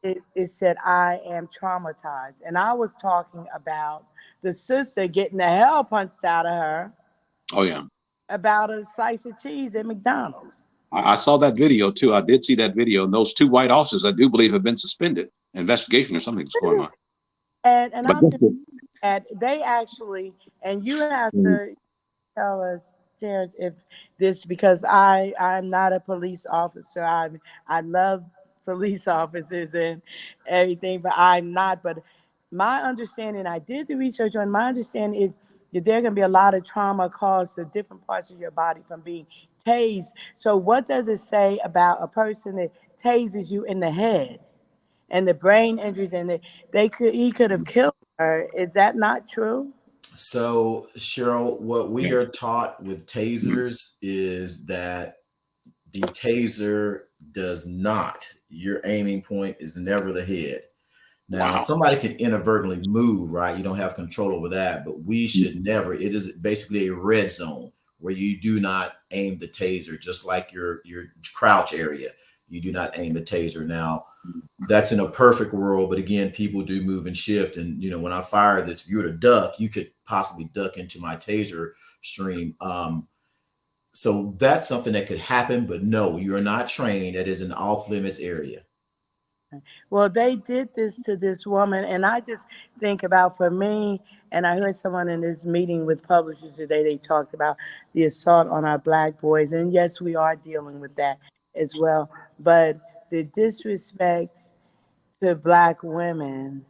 [SPEAKER 3] it said, "I am traumatized." And I was talking about the sister getting the hell punched out of her.
[SPEAKER 1] Oh, yeah.
[SPEAKER 3] About a slice of cheese at McDonald's.
[SPEAKER 1] I saw that video too. I did see that video. And those 2 white officers, I do believe, have been suspended. Investigation or something's going on.
[SPEAKER 3] And I'm
[SPEAKER 1] But
[SPEAKER 3] they actually, and you have to tell us, Terrence, if this, because I'm not a police officer. I love police officers and everything, but I'm not. But my understanding, I did the research on, my understanding is that there can be a lot of trauma caused to different parts of your body from being tased. So what does it say about a person that tases you in the head and the brain injuries, and he could have killed her? Is that not true?
[SPEAKER 4] So, Cheryl, what we are taught with tasers is that the taser does not, your aiming point is never the head. Now, somebody can inadvertently move, right? You don't have control over that, but we should never. It is basically a red zone where you do not aim the taser, just like your crouch area. You do not aim the taser. Now, that's in a perfect world, but again, people do move and shift. And you know, when I fire this, if you were to duck, you could possibly duck into my taser stream. So that's something that could happen, but no, you're not trained. That is an off limits area.
[SPEAKER 3] Well, they did this to this woman, and I just think about, for me, and I heard someone in this meeting with publishers today, they talked about the assault on our Black boys, and yes, we are dealing with that as well, but the disrespect to Black women,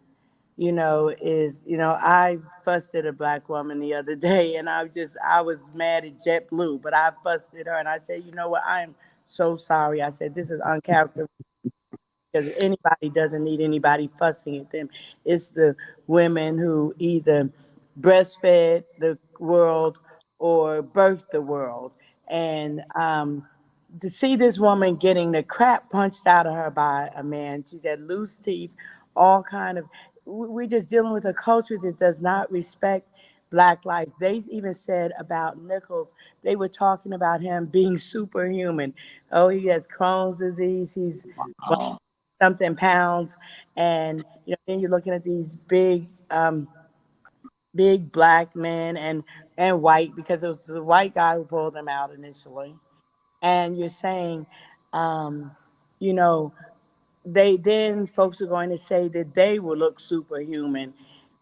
[SPEAKER 3] you know, is, you know, I fussed at a Black woman the other day, and I was mad at JetBlue, but I fussed at her, and I said, you know what, I am so sorry. I said, this is uncharacteristic. Because anybody doesn't need anybody fussing at them. It's the women who either breastfed the world or birthed the world. And to see this woman getting the crap punched out of her by a man, she's had loose teeth, all kind of, we're just dealing with a culture that does not respect Black life. They even said about Nichols, they were talking about him being superhuman. Oh, he has Crohn's disease. He's something pounds, and you know, then you're looking at these big Black men and white, because it was the white guy who pulled them out initially, and you're saying, you know, then folks are going to say that they will look superhuman,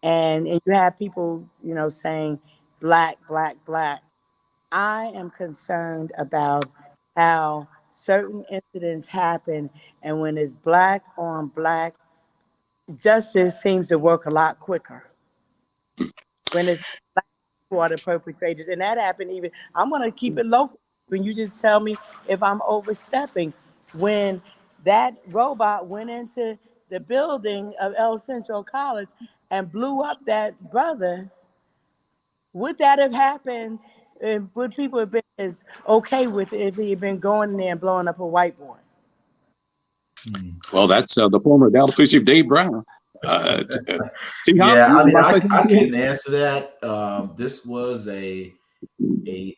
[SPEAKER 3] and you have people, you know, saying Black. I am concerned about how certain incidents happen, and when it's Black on Black, justice seems to work a lot quicker. When it's Black who are the perpetrators, and that happened even, I'm going to keep it local. When you just tell me if I'm overstepping, when that robot went into the building of El Centro College and blew up that brother, would that have happened? Would people have been as okay with it if he had been going in there and blowing up a white boy?
[SPEAKER 1] Well, that's the former Dallas Police Chief Dave Brown.
[SPEAKER 4] Yeah, I mean, I couldn't answer that. This was an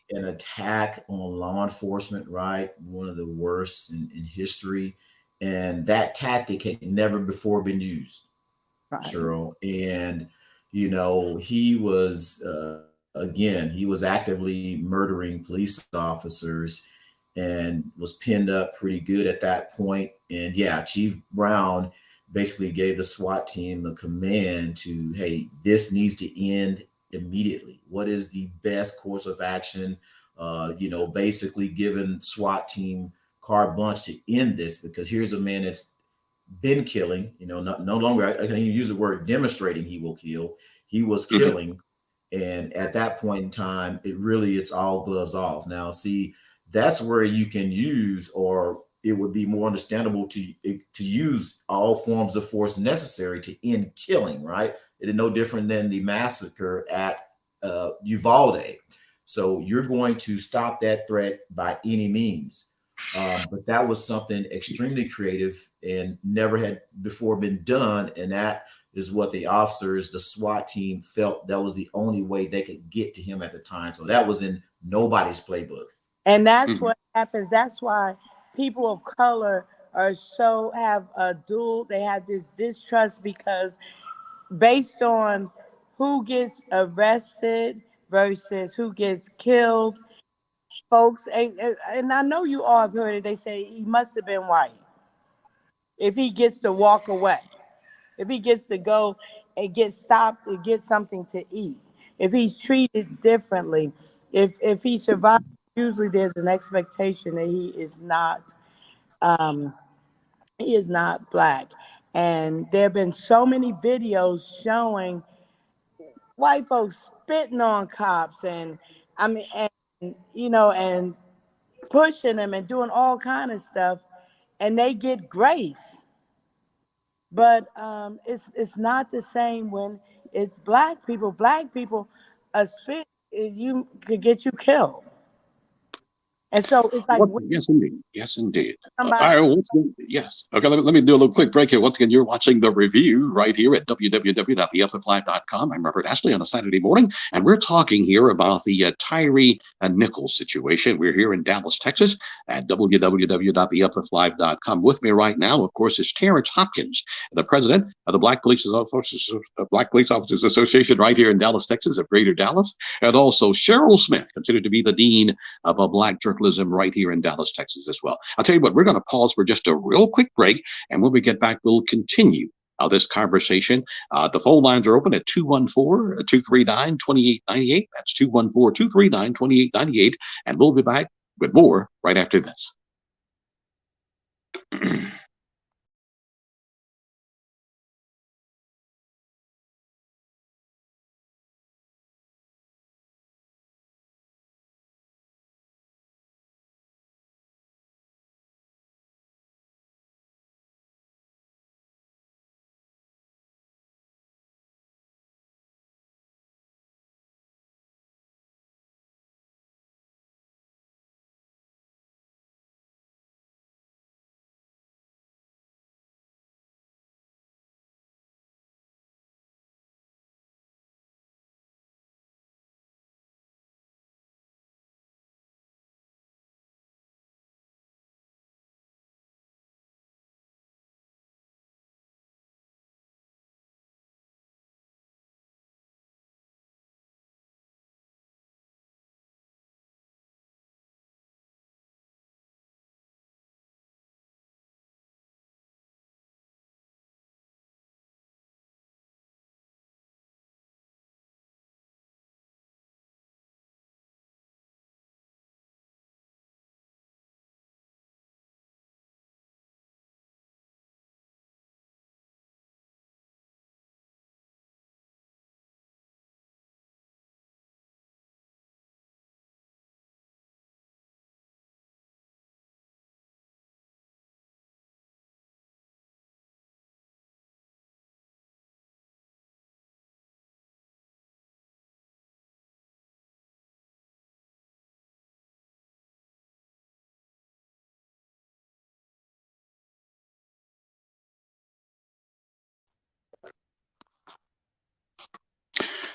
[SPEAKER 4] attack on law enforcement, right? One of the worst in history, and that tactic had never before been used, right. Cheryl. And You know, he was again, he was actively murdering police officers and was pinned up pretty good at that point. And yeah, Chief Brown basically gave the SWAT team the command to, hey, this needs to end immediately. What is the best course of action? You know, basically giving SWAT team carte blanche to end this, because here's a man that's been killing, you know, no longer, I can even use the word demonstrating he will kill. He was killing. And at that point in time, it's all gloves off. Now, see, that's where you can use, or it would be more understandable to use all forms of force necessary to end killing, right? It is no different than the massacre at Uvalde. So you're going to stop that threat by any means. But that was something extremely creative and never had before been done. And that is what the officers, the SWAT team, felt that was the only way they could get to him at the time. So that was in nobody's playbook.
[SPEAKER 3] And that's what happens. That's why people of color have they have this distrust, because based on who gets arrested versus who gets killed, folks, and I know you all have heard it, they say he must have been white. If he gets to walk away, if he gets to go and get stopped and get something to eat, if he's treated differently, if he survives, usually there's an expectation that he is not black. And there have been so many videos showing white folks spitting on cops and and pushing them and doing all kind of stuff, and they get grace. But it's not the same when it's black people. Black people, a spit you could get you killed. And so it's like,
[SPEAKER 1] yes, indeed. Yes, indeed.
[SPEAKER 3] somebody.
[SPEAKER 1] Yes. Okay, let me do a little quick break here. Once again, you're watching The Review right here at www.theupliftlive.com. I'm Robert Ashley on a Saturday morning, and we're talking here about the Tyree Nichols situation. We're here in Dallas, Texas at www.theupliftlive.com. With me right now, of course, is Terrence Hopkins, the president of the Black Police Officers Association right here in Dallas, Texas, of Greater Dallas, and also Cheryl Smith, considered to be the dean of Black Journalism right here in Dallas, Texas as well. I'll tell you what, we're going to pause for just a real quick break, and when we get back, we'll continue this conversation. The phone lines are open at 214-239-2898. That's 214-239-2898, and we'll be back with more right after this.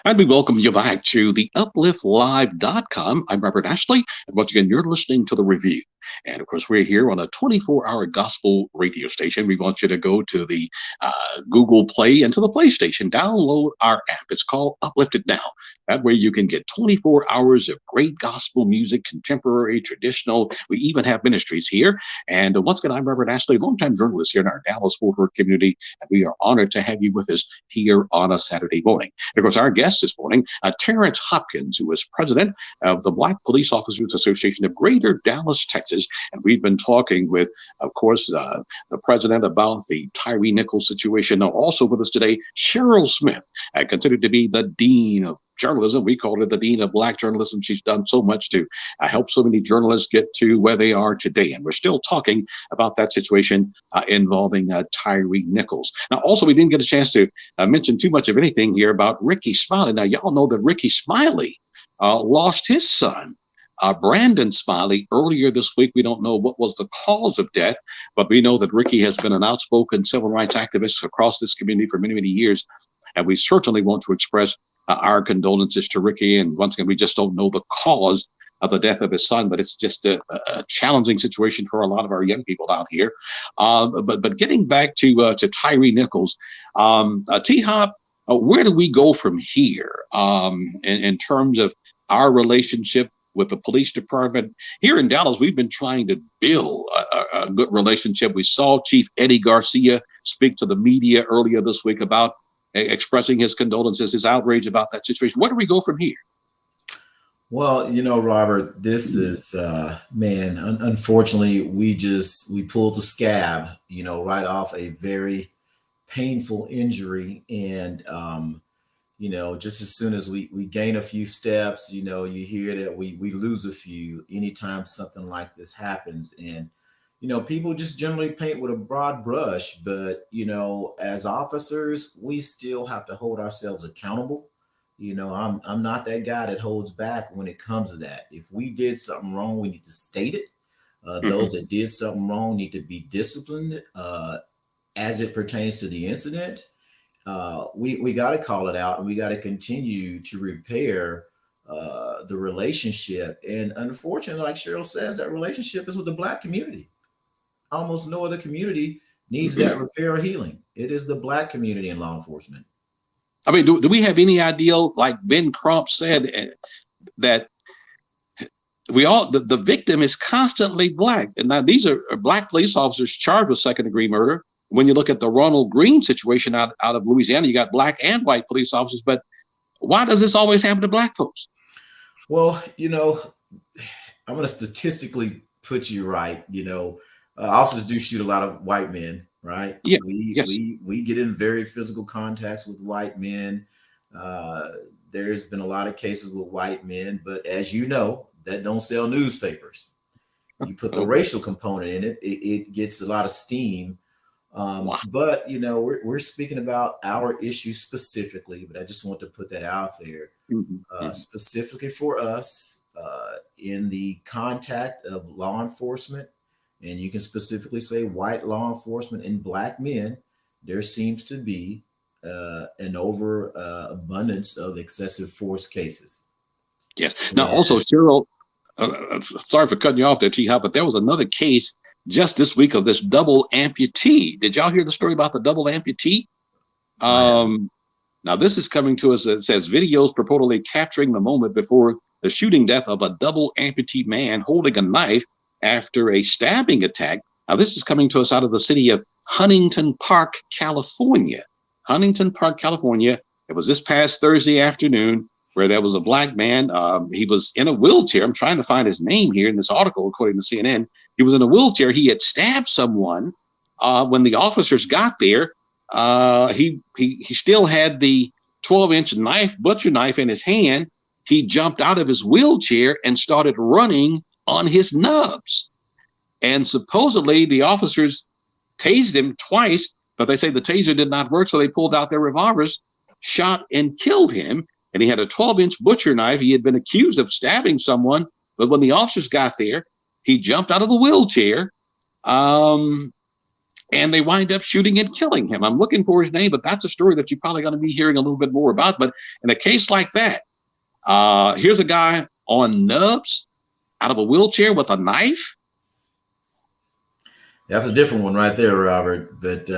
[SPEAKER 1] And we welcome you back to the upliftlive.com. I'm Robert Ashley, and once again, you're listening to The Review. And of course, we're here on a 24-hour gospel radio station. We want you to go to the Google Play and to the PlayStation. Download our app. It's called Uplifted Now. That way you can get 24 hours of great gospel music, contemporary, traditional. We even have ministries here. And once again, I'm Reverend Ashley, longtime journalist here in our Dallas-Fort Worth community. And we are honored to have you with us here on a Saturday morning. And of course, our guest this morning, Terrence Hopkins, who is president of the Black Police Officers Association of Greater Dallas, Texas. And we've been talking with, of course, the president about the Tyre Nichols situation. Now, also with us today, Cheryl Smith, considered to be the dean of journalism. We call her the dean of Black journalism. She's done so much to help so many journalists get to where they are today. And we're still talking about that situation involving Tyre Nichols. Now, also, we didn't get a chance to mention too much of anything here about Rickey Smiley. Now, y'all know that Rickey Smiley lost his son, Brandon Smiley, earlier this week. We don't know what was the cause of death, but we know that Rickey has been an outspoken civil rights activist across this community for many, many years. And we certainly want to express our condolences to Rickey. And once again, we just don't know the cause of the death of his son, but it's just a challenging situation for a lot of our young people out here. But getting back to Tyre Nichols, T-Hop, where do we go from here in terms of our relationship with the police department? Here in Dallas, we've been trying to build a good relationship. We saw Chief Eddie Garcia speak to the media earlier this week about expressing his condolences, his outrage about that situation. Where do we go from here?
[SPEAKER 4] Well, Robert, this is, unfortunately, we pulled the scab, right off a very painful injury. And, just as soon as we gain a few steps, you hear that we lose a few anytime something like this happens. And, people just generally paint with a broad brush, but, as officers, we still have to hold ourselves accountable. I'm not that guy that holds back when it comes to that. If we did something wrong, we need to state it. Those that did something wrong need to be disciplined as it pertains to the incident. We got to call it out, and we got to continue to repair the relationship. And unfortunately, like Cheryl says, that relationship is with the Black community. Almost no other community needs that repair or healing. It is the Black community in law enforcement.
[SPEAKER 1] I mean, do we have any idea, like Ben Crump said, that the victim is constantly Black? And now these are Black police officers charged with second-degree murder. When you look at the Ronald Green situation out of Louisiana, you got Black and white police officers. But why does this always happen to Black folks?
[SPEAKER 4] Well, I'm going to statistically put you right. Officers do shoot a lot of white men, right?
[SPEAKER 1] Yeah.
[SPEAKER 4] We get in very physical contacts with white men. There's been a lot of cases with white men, but as you know, that don't sell newspapers. You put the racial component in it, it gets a lot of steam. But we're speaking about our issue specifically, but I just want to put that out there. Specifically for us, in the contact of law enforcement, and you can specifically say white law enforcement and Black men, there seems to be an abundance of excessive force cases.
[SPEAKER 1] Yes. Now, also, Cheryl, sorry for cutting you off there, T-Hop, but there was another case just this week of this double amputee. Did y'all hear the story about the double amputee? Now, this is coming to us. It says videos purportedly capturing the moment before the shooting death of a double amputee man holding a knife after a stabbing attack. Now, this is coming to us out of the city of Huntington Park, California. Huntington Park, California. It was this past Thursday afternoon where there was a Black man. He was in a wheelchair. I'm trying to find his name here in this article, according to CNN. He was in a wheelchair. He had stabbed someone. When the officers got there, he still had the 12-inch knife, butcher knife in his hand. He jumped out of his wheelchair and started running on his nubs. And supposedly the officers tased him twice, but they say the taser did not work. So they pulled out their revolvers, shot and killed him. And he had a 12-inch butcher knife. He had been accused of stabbing someone. But when the officers got there, he jumped out of the wheelchair. And they wind up shooting and killing him. I'm looking for his name, but that's a story that you're probably going to be hearing a little bit more about. But in a case like that, here's a guy on nubs out of a wheelchair with a knife.
[SPEAKER 4] That's a different one right there, Robert. But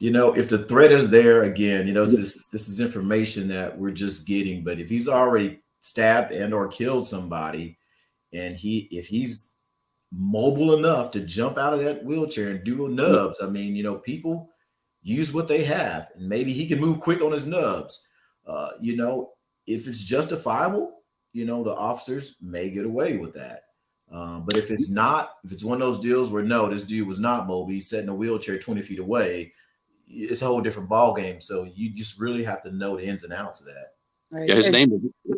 [SPEAKER 4] if the threat is there again, this is information that we're just getting. But if he's already stabbed and or killed somebody, and if he's mobile enough to jump out of that wheelchair and do nubs, I mean, people use what they have, and maybe he can move quick on his nubs. If it's justifiable, the officers may get away with that. But if it's not, if it's one of those deals where no, this dude was not mobile, he's sat in a wheelchair 20 feet away, it's a whole different ball game. So you just really have to know the ins and outs of that.
[SPEAKER 3] Right.
[SPEAKER 1] Yeah,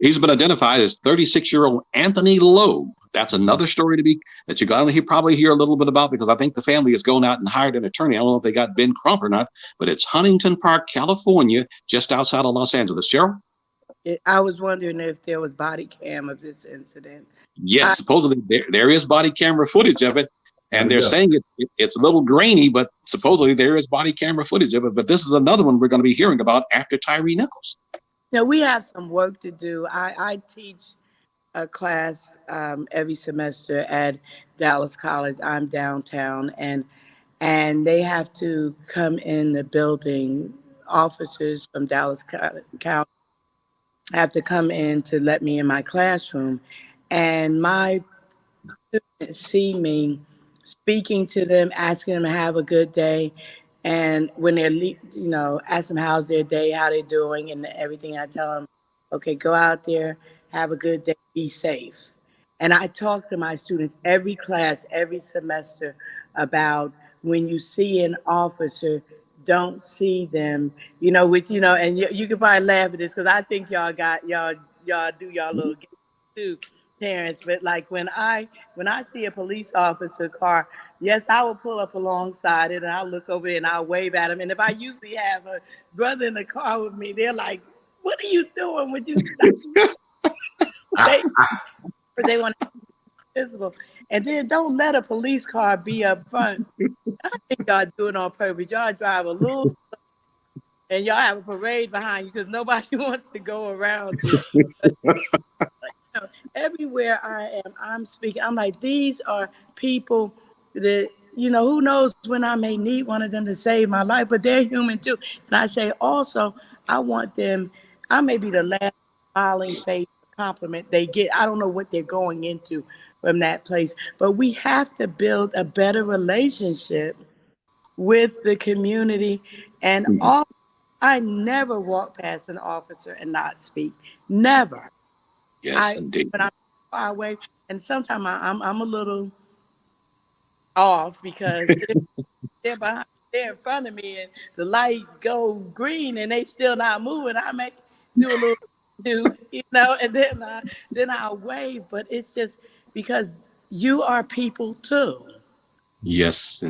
[SPEAKER 1] he's been identified as 36-year-old Anthony Lowe. That's another story that you're going to probably hear a little bit about, because I think the family has gone out and hired an attorney. I don't know if they got Ben Crump or not, but it's Huntington Park, California, just outside of Los Angeles. Cheryl?
[SPEAKER 3] I was wondering if there was body cam of this incident.
[SPEAKER 1] Yes, supposedly there is body camera footage of it, and they're saying it's a little grainy, but supposedly there is body camera footage of it. But this is another one we're going to be hearing about after Tyre Nichols.
[SPEAKER 3] Now, we have some work to do. I teach a class every semester at Dallas College. I'm downtown, and they have to come in the building. Officers from Dallas County have to come in to let me in my classroom. And my students see me speaking to them, asking them to have a good day. And when they're, ask them how's their day, how they're doing, and everything, I tell them, okay, go out there, have a good day, be safe. And I talk to my students every class, every semester about when you see an officer, don't see them, and you can probably laugh at this because I think y'all do y'all little game too, Terrence. But like when I see a police officer car, yes, I will pull up alongside it and I'll look over there and I'll wave at him. And if I usually have a brother in the car with me, they're like, "What are you doing? Would you stop?" they want to be visible. And then don't let a police car be up front. I think y'all do it on purpose. Y'all drive a little slow and y'all have a parade behind you because nobody wants to go around you. Everywhere I am, I'm speaking. I'm like, these are people that, who knows when I may need one of them to save my life, but they're human too. And I say also, I want them, I may be the last smiling face compliment they get. I don't know what they're going into from that place, but we have to build a better relationship with the community. And I never walk past an officer and not speak. Never.
[SPEAKER 1] Yes, indeed.
[SPEAKER 3] But I'm far away, and sometimes I'm a little off because they're in front of me, and the light go green, and they still not moving. I may do a little, and then I'll wave. But it's just because you are people too.
[SPEAKER 1] Yes,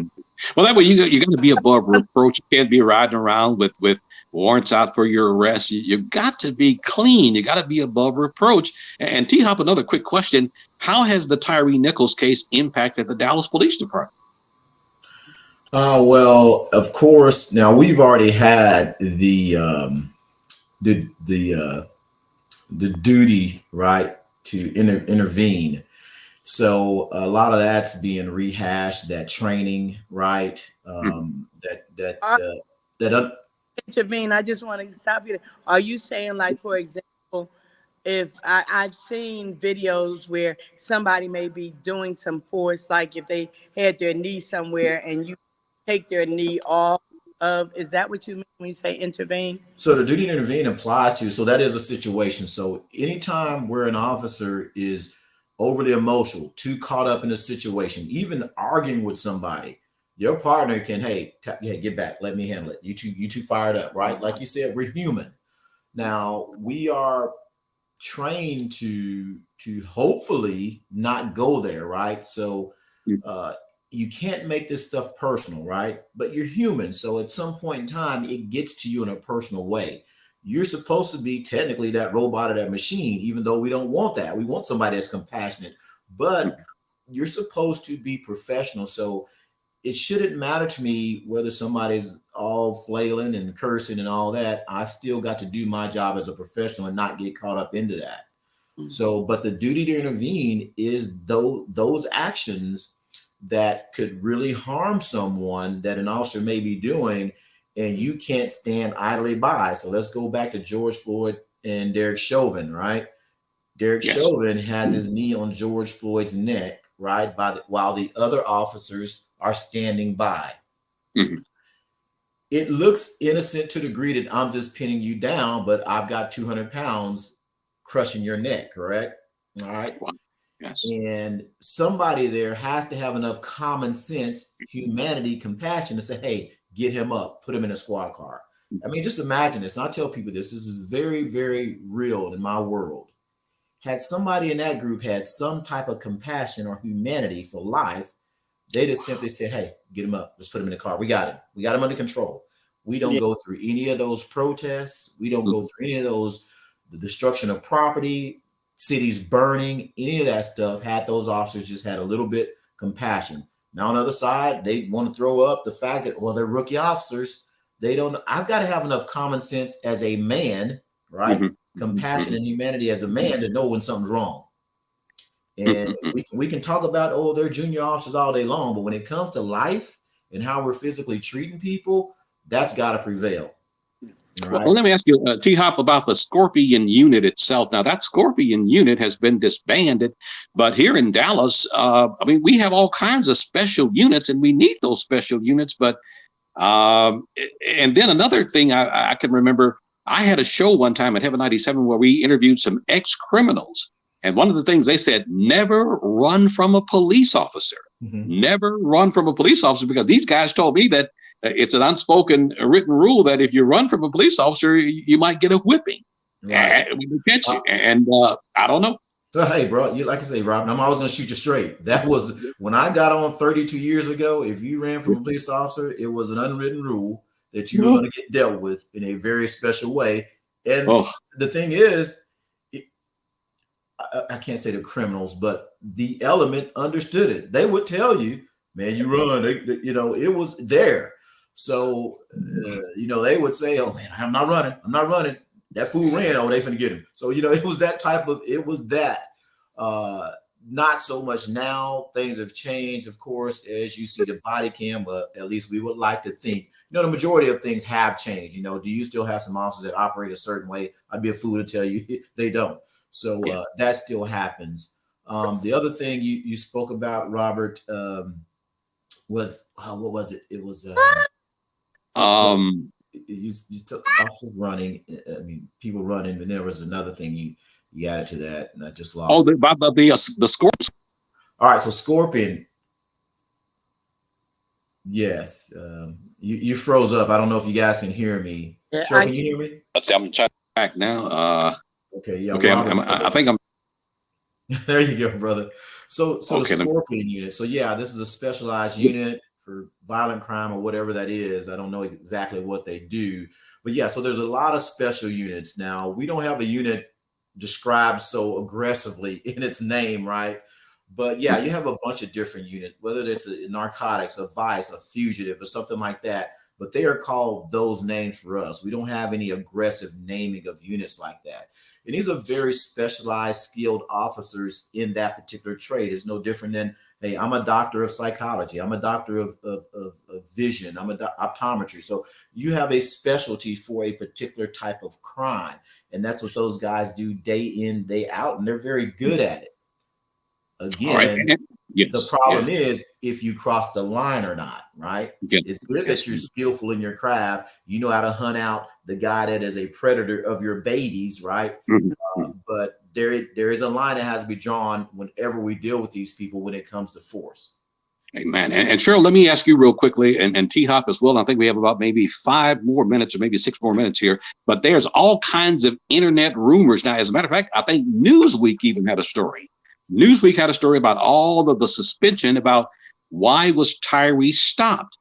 [SPEAKER 1] well, that way you got to be above reproach. You can't be riding around with warrants out for your arrest. You got to be clean. You got to be above reproach. And T-Hop, another quick question: how has the Tyre Nichols case impacted the Dallas Police Department?
[SPEAKER 4] Well, of course. Now we've already had the duty, right, to intervene. So a lot of that's being rehashed. That training, right?
[SPEAKER 3] Intervene. I just want to stop you. Are you saying, like, for example, if I've seen videos where somebody may be doing some force, like if they had their knee somewhere and you take their knee off of, is that what you mean when you say intervene?
[SPEAKER 4] So the duty to intervene applies to, so that is a situation. So anytime where an officer is overly emotional, too caught up in a situation, even arguing with somebody, your partner can, hey, get back, let me handle it. You two fired up, right? Like you said, we're human. Now we are trained to hopefully not go there, right? So you can't make this stuff personal, right? But you're human. So at some point in time, it gets to you in a personal way. You're supposed to be technically that robot or that machine, even though we don't want that. We want somebody that's compassionate, but you're supposed to be professional. So it shouldn't matter to me whether somebody's all flailing and cursing and all that. I still got to do my job as a professional and not get caught up into that. So, but the duty to intervene is those actions that could really harm someone that an officer may be doing, and you can't stand idly by. So let's go back to George Floyd and Derek Chauvin, right? Derek
[SPEAKER 1] Yes.
[SPEAKER 4] Chauvin has his knee on George Floyd's neck, right, while the other officers are standing by.
[SPEAKER 1] Mhm.
[SPEAKER 4] It looks innocent to the degree that I'm just pinning you down, but I've got 200 pounds crushing your neck, correct? All right.
[SPEAKER 1] Wow. Yes.
[SPEAKER 4] And somebody there has to have enough common sense, humanity, compassion to say, hey, get him up, put him in a squad car. I mean, just imagine this. And I tell people this is very, very real in my world. Had somebody in that group had some type of compassion or humanity for life, they just simply said, hey, get him up. Let's put him in the car. We got him. We got him under control. We don't go through any of those protests. We don't go through any of those, the destruction of property, cities burning, any of that stuff. Had those officers just had a little bit compassion. Now on the other side, they want to throw up the fact that, well, they're rookie officers. They don't. I've got to have enough common sense as a man, right? Compassion and humanity as a man to know when something's wrong. And we can talk about, oh, they're junior officers all day long, but when it comes to life and how we're physically treating people, that's got to prevail. Right?
[SPEAKER 1] Well, let me ask you, T-Hop, about the Scorpion unit itself. Now, that Scorpion unit has been disbanded, but here in Dallas, I mean, we have all kinds of special units, and we need those special units. But and then another thing I can remember, I had a show one time at Heaven 97 where we interviewed some ex-criminals. And one of the things they said, never run from a police officer. Never run from a police officer, because these guys told me that it's an unspoken written rule that if you run from a police officer, you might get a whipping. Right. When they catch you. And I don't know.
[SPEAKER 4] So, hey, bro, you like I say, Rob, I'm always going to shoot you straight. That was when I got on 32 years ago. If you ran from a police officer, it was an unwritten rule that you were going to get dealt with in a very special way. And the thing is, I can't say the criminals, but the element understood it. They would tell you, man, you run. It was there. So, they would say, oh, man, I'm not running. I'm not running. That fool ran. Oh, they finna get him. So, it was that type of, not so much now. Things have changed, of course, as you see the body cam, but at least we would like to think, the majority of things have changed. Do you still have some officers that operate a certain way? I'd be a fool to tell you they don't. So that still happens. The other thing you spoke about, Robert, was what was it? It was you took officers running. I mean, people running, and there was another thing you added to that, and I just lost.
[SPEAKER 1] Oh, the Scorpion.
[SPEAKER 4] All right, so Scorpion. Yes, you froze up. I don't know if you guys can hear me.
[SPEAKER 3] Yeah,
[SPEAKER 4] Sure, can you hear me?
[SPEAKER 1] I'm trying back now.
[SPEAKER 4] Okay, yeah.
[SPEAKER 1] Okay, I think I'm.
[SPEAKER 4] There you go, brother. So the Scorpion unit. So yeah, this is a specialized unit for violent crime or whatever that is. I don't know exactly what they do, but yeah. So there's a lot of special units. Now we don't have a unit described so aggressively in its name, right? But yeah, you have a bunch of different units, whether it's a narcotics, a vice, a fugitive, or something like that. But they are called those names for us. We don't have any aggressive naming of units like that. And these are very specialized, skilled officers in that particular trade. It's no different than, hey, I'm a doctor of psychology. I'm a doctor of vision. I'm optometry. So you have a specialty for a particular type of crime. And that's what those guys do day in, day out. And they're very good at it. Again, the problem is if you cross the line or not, right? It's good that you're skillful in your craft. You know how to hunt out the guy that is a predator of your babies, right? But there is a line that has to be drawn whenever we deal with these people when it comes to force.
[SPEAKER 1] Amen. And Cheryl, let me ask you real quickly, and T-Hop as well. I think we have about maybe 5 more minutes or maybe 6 more minutes here. But there's all kinds of internet rumors now. As a matter of fact, I think Newsweek even had a story. Newsweek had a story about all of the suspension about why was Tyree stopped.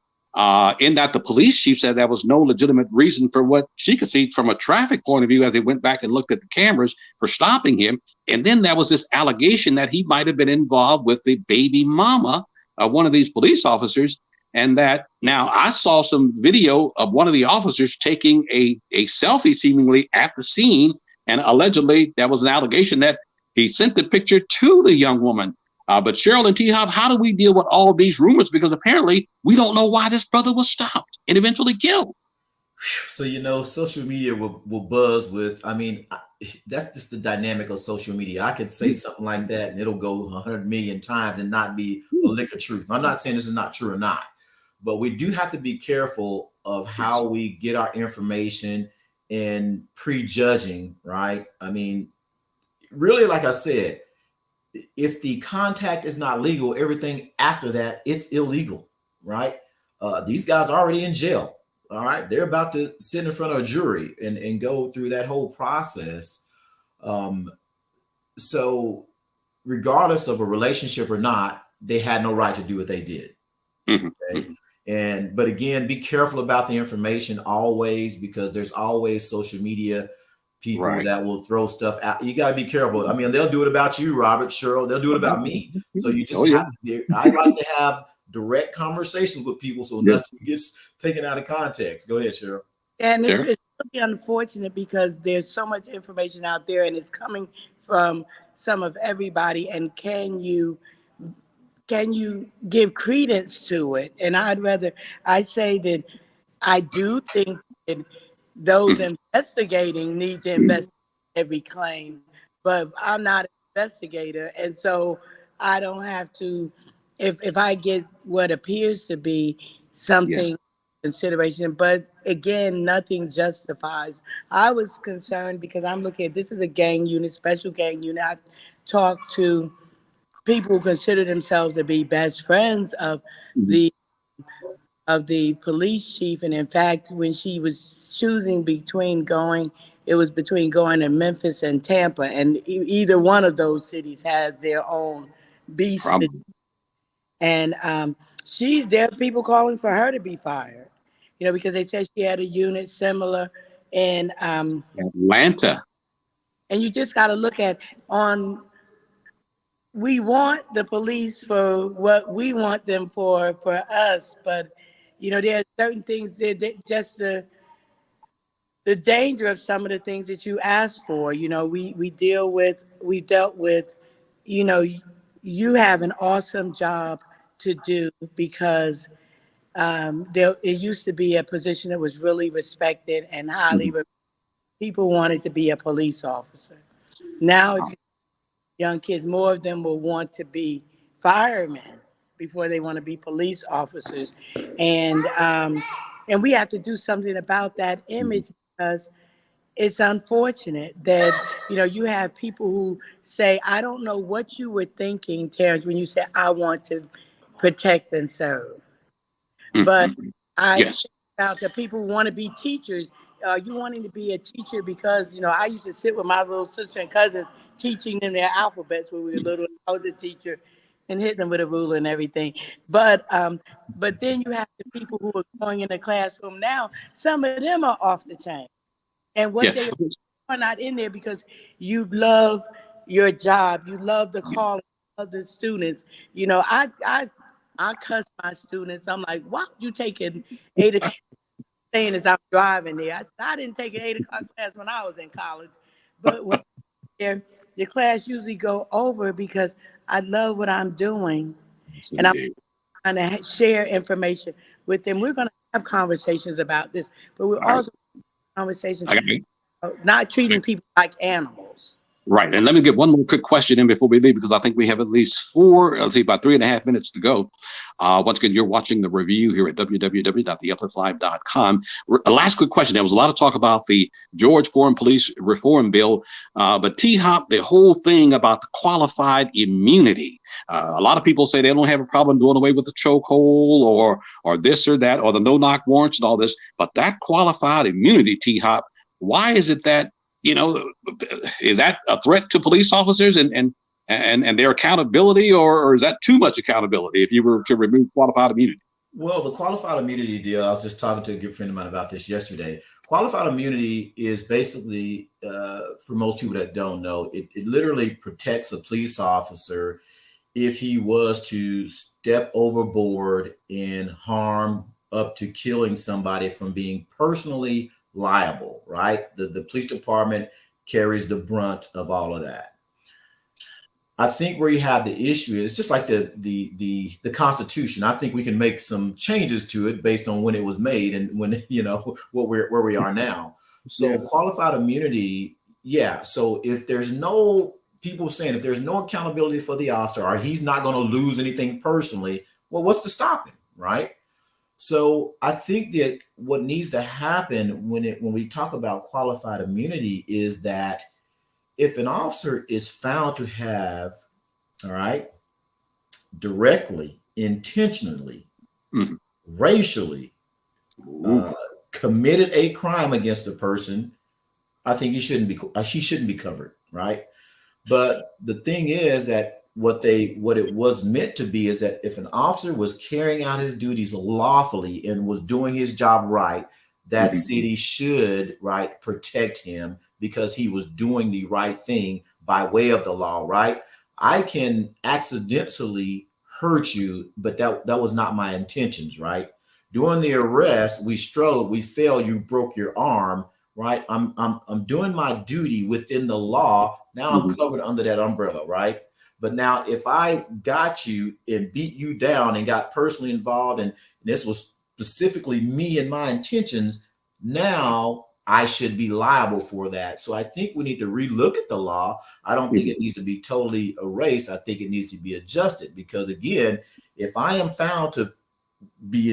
[SPEAKER 1] In that the police chief said there was no legitimate reason for what she could see from a traffic point of view as they went back and looked at the cameras for stopping him. And then there was this allegation that he might have been involved with the baby mama of one of these police officers. And that now I saw some video of one of the officers taking a selfie seemingly at the scene. And allegedly there was an allegation that he sent the picture to the young woman.
[SPEAKER 5] But Cheryl and T Hop, how do we deal with all these rumors? Because apparently we don't know why this brother was stopped and eventually killed.
[SPEAKER 4] So, social media will buzz with, that's just the dynamic of social media. I could say something like that and it'll go 100 million times and not be a lick of truth. I'm not saying this is not true or not, but we do have to be careful of how we get our information and prejudging, right? Really, like I said, if the contact is not legal, everything after that, it's illegal, right? These guys are already in jail. All right, they're about to sit in front of a jury and go through that whole process. So regardless of a relationship or not, they had no right to do what they did. Okay. But again, be careful about the information always, because there's always social media people that will throw stuff out. You got to be careful. They'll do it about you, Robert, Cheryl. They'll do it about me. So you just have to be, I like to have direct conversations with people so nothing gets taken out of context. Go ahead, Cheryl.
[SPEAKER 3] And it's really unfortunate because there's so much information out there and it's coming from some of everybody. And can you give credence to it? And I say that I do think that those investigating need to investigate every claim, but I'm not an investigator. And so I don't have to, if I get what appears to be something consideration, but again, nothing justifies. I was concerned because I'm looking at, this is a gang unit, special gang unit. I talked to people who consider themselves to be best friends of the police chief, and in fact, when she was choosing between going to Memphis and Tampa, and either one of those cities has their own beast. And there are people calling for her to be fired, because they said she had a unit similar in
[SPEAKER 5] Atlanta.
[SPEAKER 3] And you just got to look at we want the police for what we want them for us, but there are certain things that just the danger of some of the things that you ask for. We dealt with, you have an awesome job to do, because it used to be a position that was really respected and highly people wanted to be a police officer. Now, if you young kids, more of them will want to be firemen before they want to be police officers. And we have to do something about that image, because it's unfortunate that, you have people who say, I don't know what you were thinking, Terrence, when you said, I want to protect and serve. But I think about the people who want to be teachers. You wanting to be a teacher because, I used to sit with my little sister and cousins teaching them their alphabets when we were little. I was a teacher and hit them with a ruler and everything. But then you have the people who are going in the classroom now. Some of them are off the chain. And what they are not in there because you love your job. You love the calling of the students. I cuss my students. I'm like, why would you take an 8 o'clock? Saying as I'm driving there, I didn't take an 8 o'clock class when I was in college, but when the class usually go over because I love what I'm doing, and I'm trying to share information with them. We're going to have conversations about this, but we're also conversations not treating people like animals.
[SPEAKER 5] Right. And let me get one more quick question in before we leave, because I think we have at least about 3.5 minutes to go. Once again, you're watching the review here at www.theupliftlive.com. Last quick question. There was a lot of talk about the George Foreign Police Reform Bill, but T-Hop, the whole thing about the qualified immunity. A lot of people say they don't have a problem doing away with the chokehold or this or that, or the no-knock warrants and all this, but that qualified immunity, T-Hop, why is it that, is that a threat to police officers and their accountability, or is that too much accountability if you were to remove qualified immunity?
[SPEAKER 4] Well, the qualified immunity deal, I was just talking to a good friend of mine about this yesterday. Qualified immunity is basically, for most people that don't know, it literally protects a police officer if he was to step overboard and harm up to killing somebody from being personally liable, right? The police department carries the brunt of all of that. I think where you have the issue is just like the Constitution. I think we can make some changes to it based on when it was made and when where we are now. So
[SPEAKER 5] Yeah.
[SPEAKER 4] qualified immunity, yeah. So if there's no people saying if there's no accountability for the officer or he's not going to lose anything personally, well, what's to stop him, right? So I think that what needs to happen when we talk about qualified immunity is that if an officer is found to have, all right, directly, intentionally,
[SPEAKER 5] Mhm.
[SPEAKER 4] racially
[SPEAKER 5] Ooh.
[SPEAKER 4] committed a crime against a person, I think he shouldn't be covered, right? But the thing is that what it was meant to be is that if an officer was carrying out his duties lawfully and was doing his job right, that
[SPEAKER 5] Mhm.
[SPEAKER 4] city should, right, protect him because he was doing the right thing by way of the law, right? I can accidentally hurt you, but that was not my intentions, right? During the arrest, we struggled, we failed, you broke your arm, right? I'm doing my duty within the law. Now I'm
[SPEAKER 5] Mhm.
[SPEAKER 4] covered under that umbrella, right? But now if I got you and beat you down and got personally involved, and this was specifically me and my intentions, now I should be liable for that. So I think we need to relook at the law. I don't think
[SPEAKER 5] Mhm.
[SPEAKER 4] it needs to be totally erased. I think it needs to be adjusted because again, if I am found to be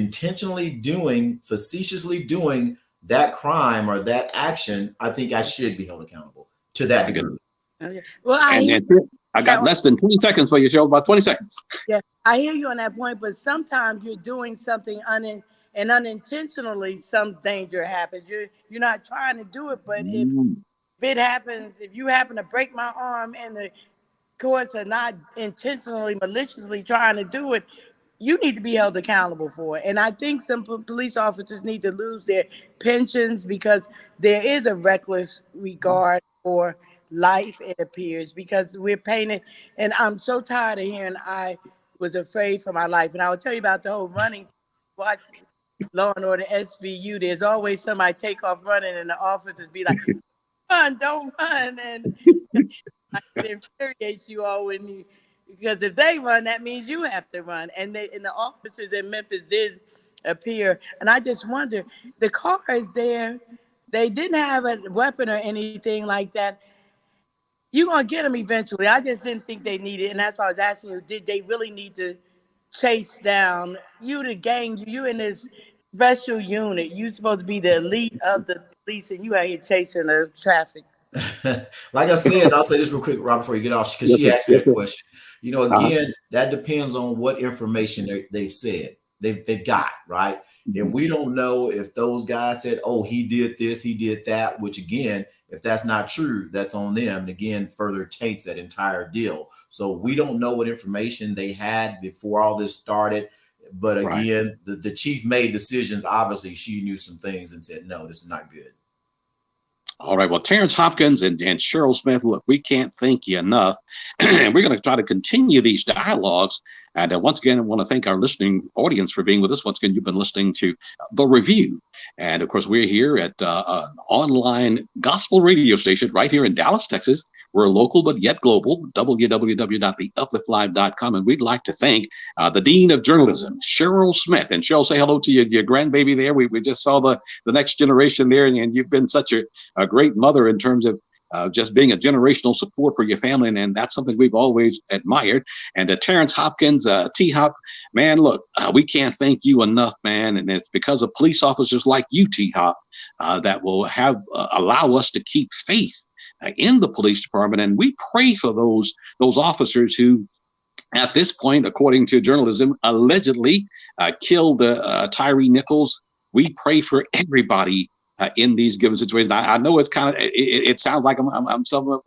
[SPEAKER 4] facetiously doing that crime or that action, I think I should be held accountable to that
[SPEAKER 5] I get it.
[SPEAKER 4] degree.
[SPEAKER 3] Okay. Well, I
[SPEAKER 5] And
[SPEAKER 3] hear
[SPEAKER 5] then I
[SPEAKER 3] that
[SPEAKER 5] got less than 20 seconds for you, Cheryl. About 20 seconds.
[SPEAKER 3] Yeah, I hear you on that point, but sometimes you're doing something and unintentionally some danger happens. You're not trying to do it, but
[SPEAKER 5] Mm.
[SPEAKER 3] if it happens, if you happen to break my arm and the courts are not intentionally, maliciously trying to do it, you need to be held accountable for it. And I think some police officers need to lose their pensions because there is a reckless regard for life, it appears, because we're painted. And I'm so tired of hearing I was afraid for my life. And I will tell you about the whole running, watch Law and Order SVU. There's always somebody take off running, and the officers be like, run, don't run. And it infuriates you all when you, because if they run, that means you have to run. And the officers in Memphis did appear. And I just wonder, the car is there. They didn't have a weapon or anything like that. You're gonna get them eventually. I just didn't think they needed, and that's why I was asking you, did they really need to chase down you, the gang, you in this special unit? You supposed to be the elite of the police, and you out here chasing the traffic.
[SPEAKER 4] Like I said, I'll say this real quick, Rob, before you get off, because
[SPEAKER 5] Yes,
[SPEAKER 4] she
[SPEAKER 5] sir.
[SPEAKER 4] asked me
[SPEAKER 5] Yes,
[SPEAKER 4] that
[SPEAKER 5] sir.
[SPEAKER 4] question.
[SPEAKER 5] Uh-huh.
[SPEAKER 4] Again, that depends on what information they've said, they've got, right? And
[SPEAKER 5] Mhm.
[SPEAKER 4] we don't know if those guys said, oh, he did this, he did that, which again, if that's not true, that's on them. And again, further taints that entire deal. So we don't know what information they had before all this started. But
[SPEAKER 5] Right.
[SPEAKER 4] again, the chief made decisions. Obviously, she knew some things and said, no, this is not good.
[SPEAKER 5] All right. Well, Terrence Hopkins and Cheryl Smith, look, we can't thank you enough. And we're going to try to continue these dialogues. And once again, I want to thank our listening audience for being with us. Once again, you've been listening to The Review. And of course, we're here at an online gospel radio station right here in Dallas, Texas. We're local, but yet global, www.theupliftlive.com. And we'd like to thank the Dean of Journalism, Cheryl Smith. And Cheryl, say hello to your grandbaby there. We just saw the next generation there, and you've been such a great mother in terms of just being a generational support for your family. And that's something we've always admired. And Terrence Hopkins, T-Hop, man, look, we can't thank you enough, man. And it's because of police officers like you, T-Hop, that will allow us to keep faith in the police department. And we pray for those officers who, at this point, according to journalism, allegedly killed Tyree Nichols. We pray for everybody in these given situations. I know it's kind of, it sounds like I'm somewhat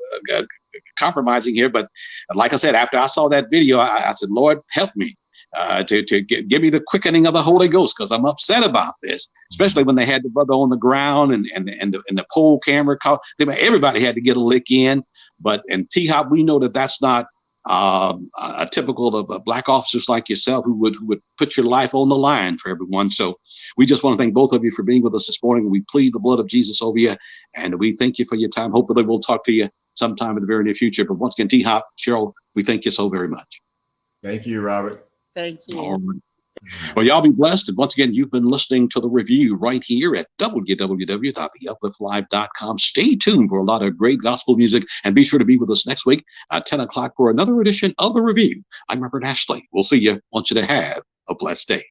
[SPEAKER 5] compromising here, but like I said, after I saw that video, I said, Lord, help me to give me the quickening of the Holy Ghost, because I'm upset about this, especially when they had the brother on the ground and the pole camera call. Everybody had to get a lick in. But in T-Hop, we know that that's not a typical of black officers like yourself who would put your life on the line for everyone. So we just want to thank both of you for being with us this morning. We plead the blood of Jesus over you, and we thank you for your time. Hopefully we'll talk to you sometime in the very near future. But once again, T Hop, Cheryl, we thank you so very much.
[SPEAKER 4] Thank you, Robert.
[SPEAKER 3] Thank you.
[SPEAKER 5] All right. Well, y'all be blessed. And once again, you've been listening to the review right here at www.theupliftlive.com. Stay tuned for a lot of great gospel music, and be sure to be with us next week at 10 o'clock for another edition of the review. I'm Robert Ashley. We'll see you. Want you to have a blessed day.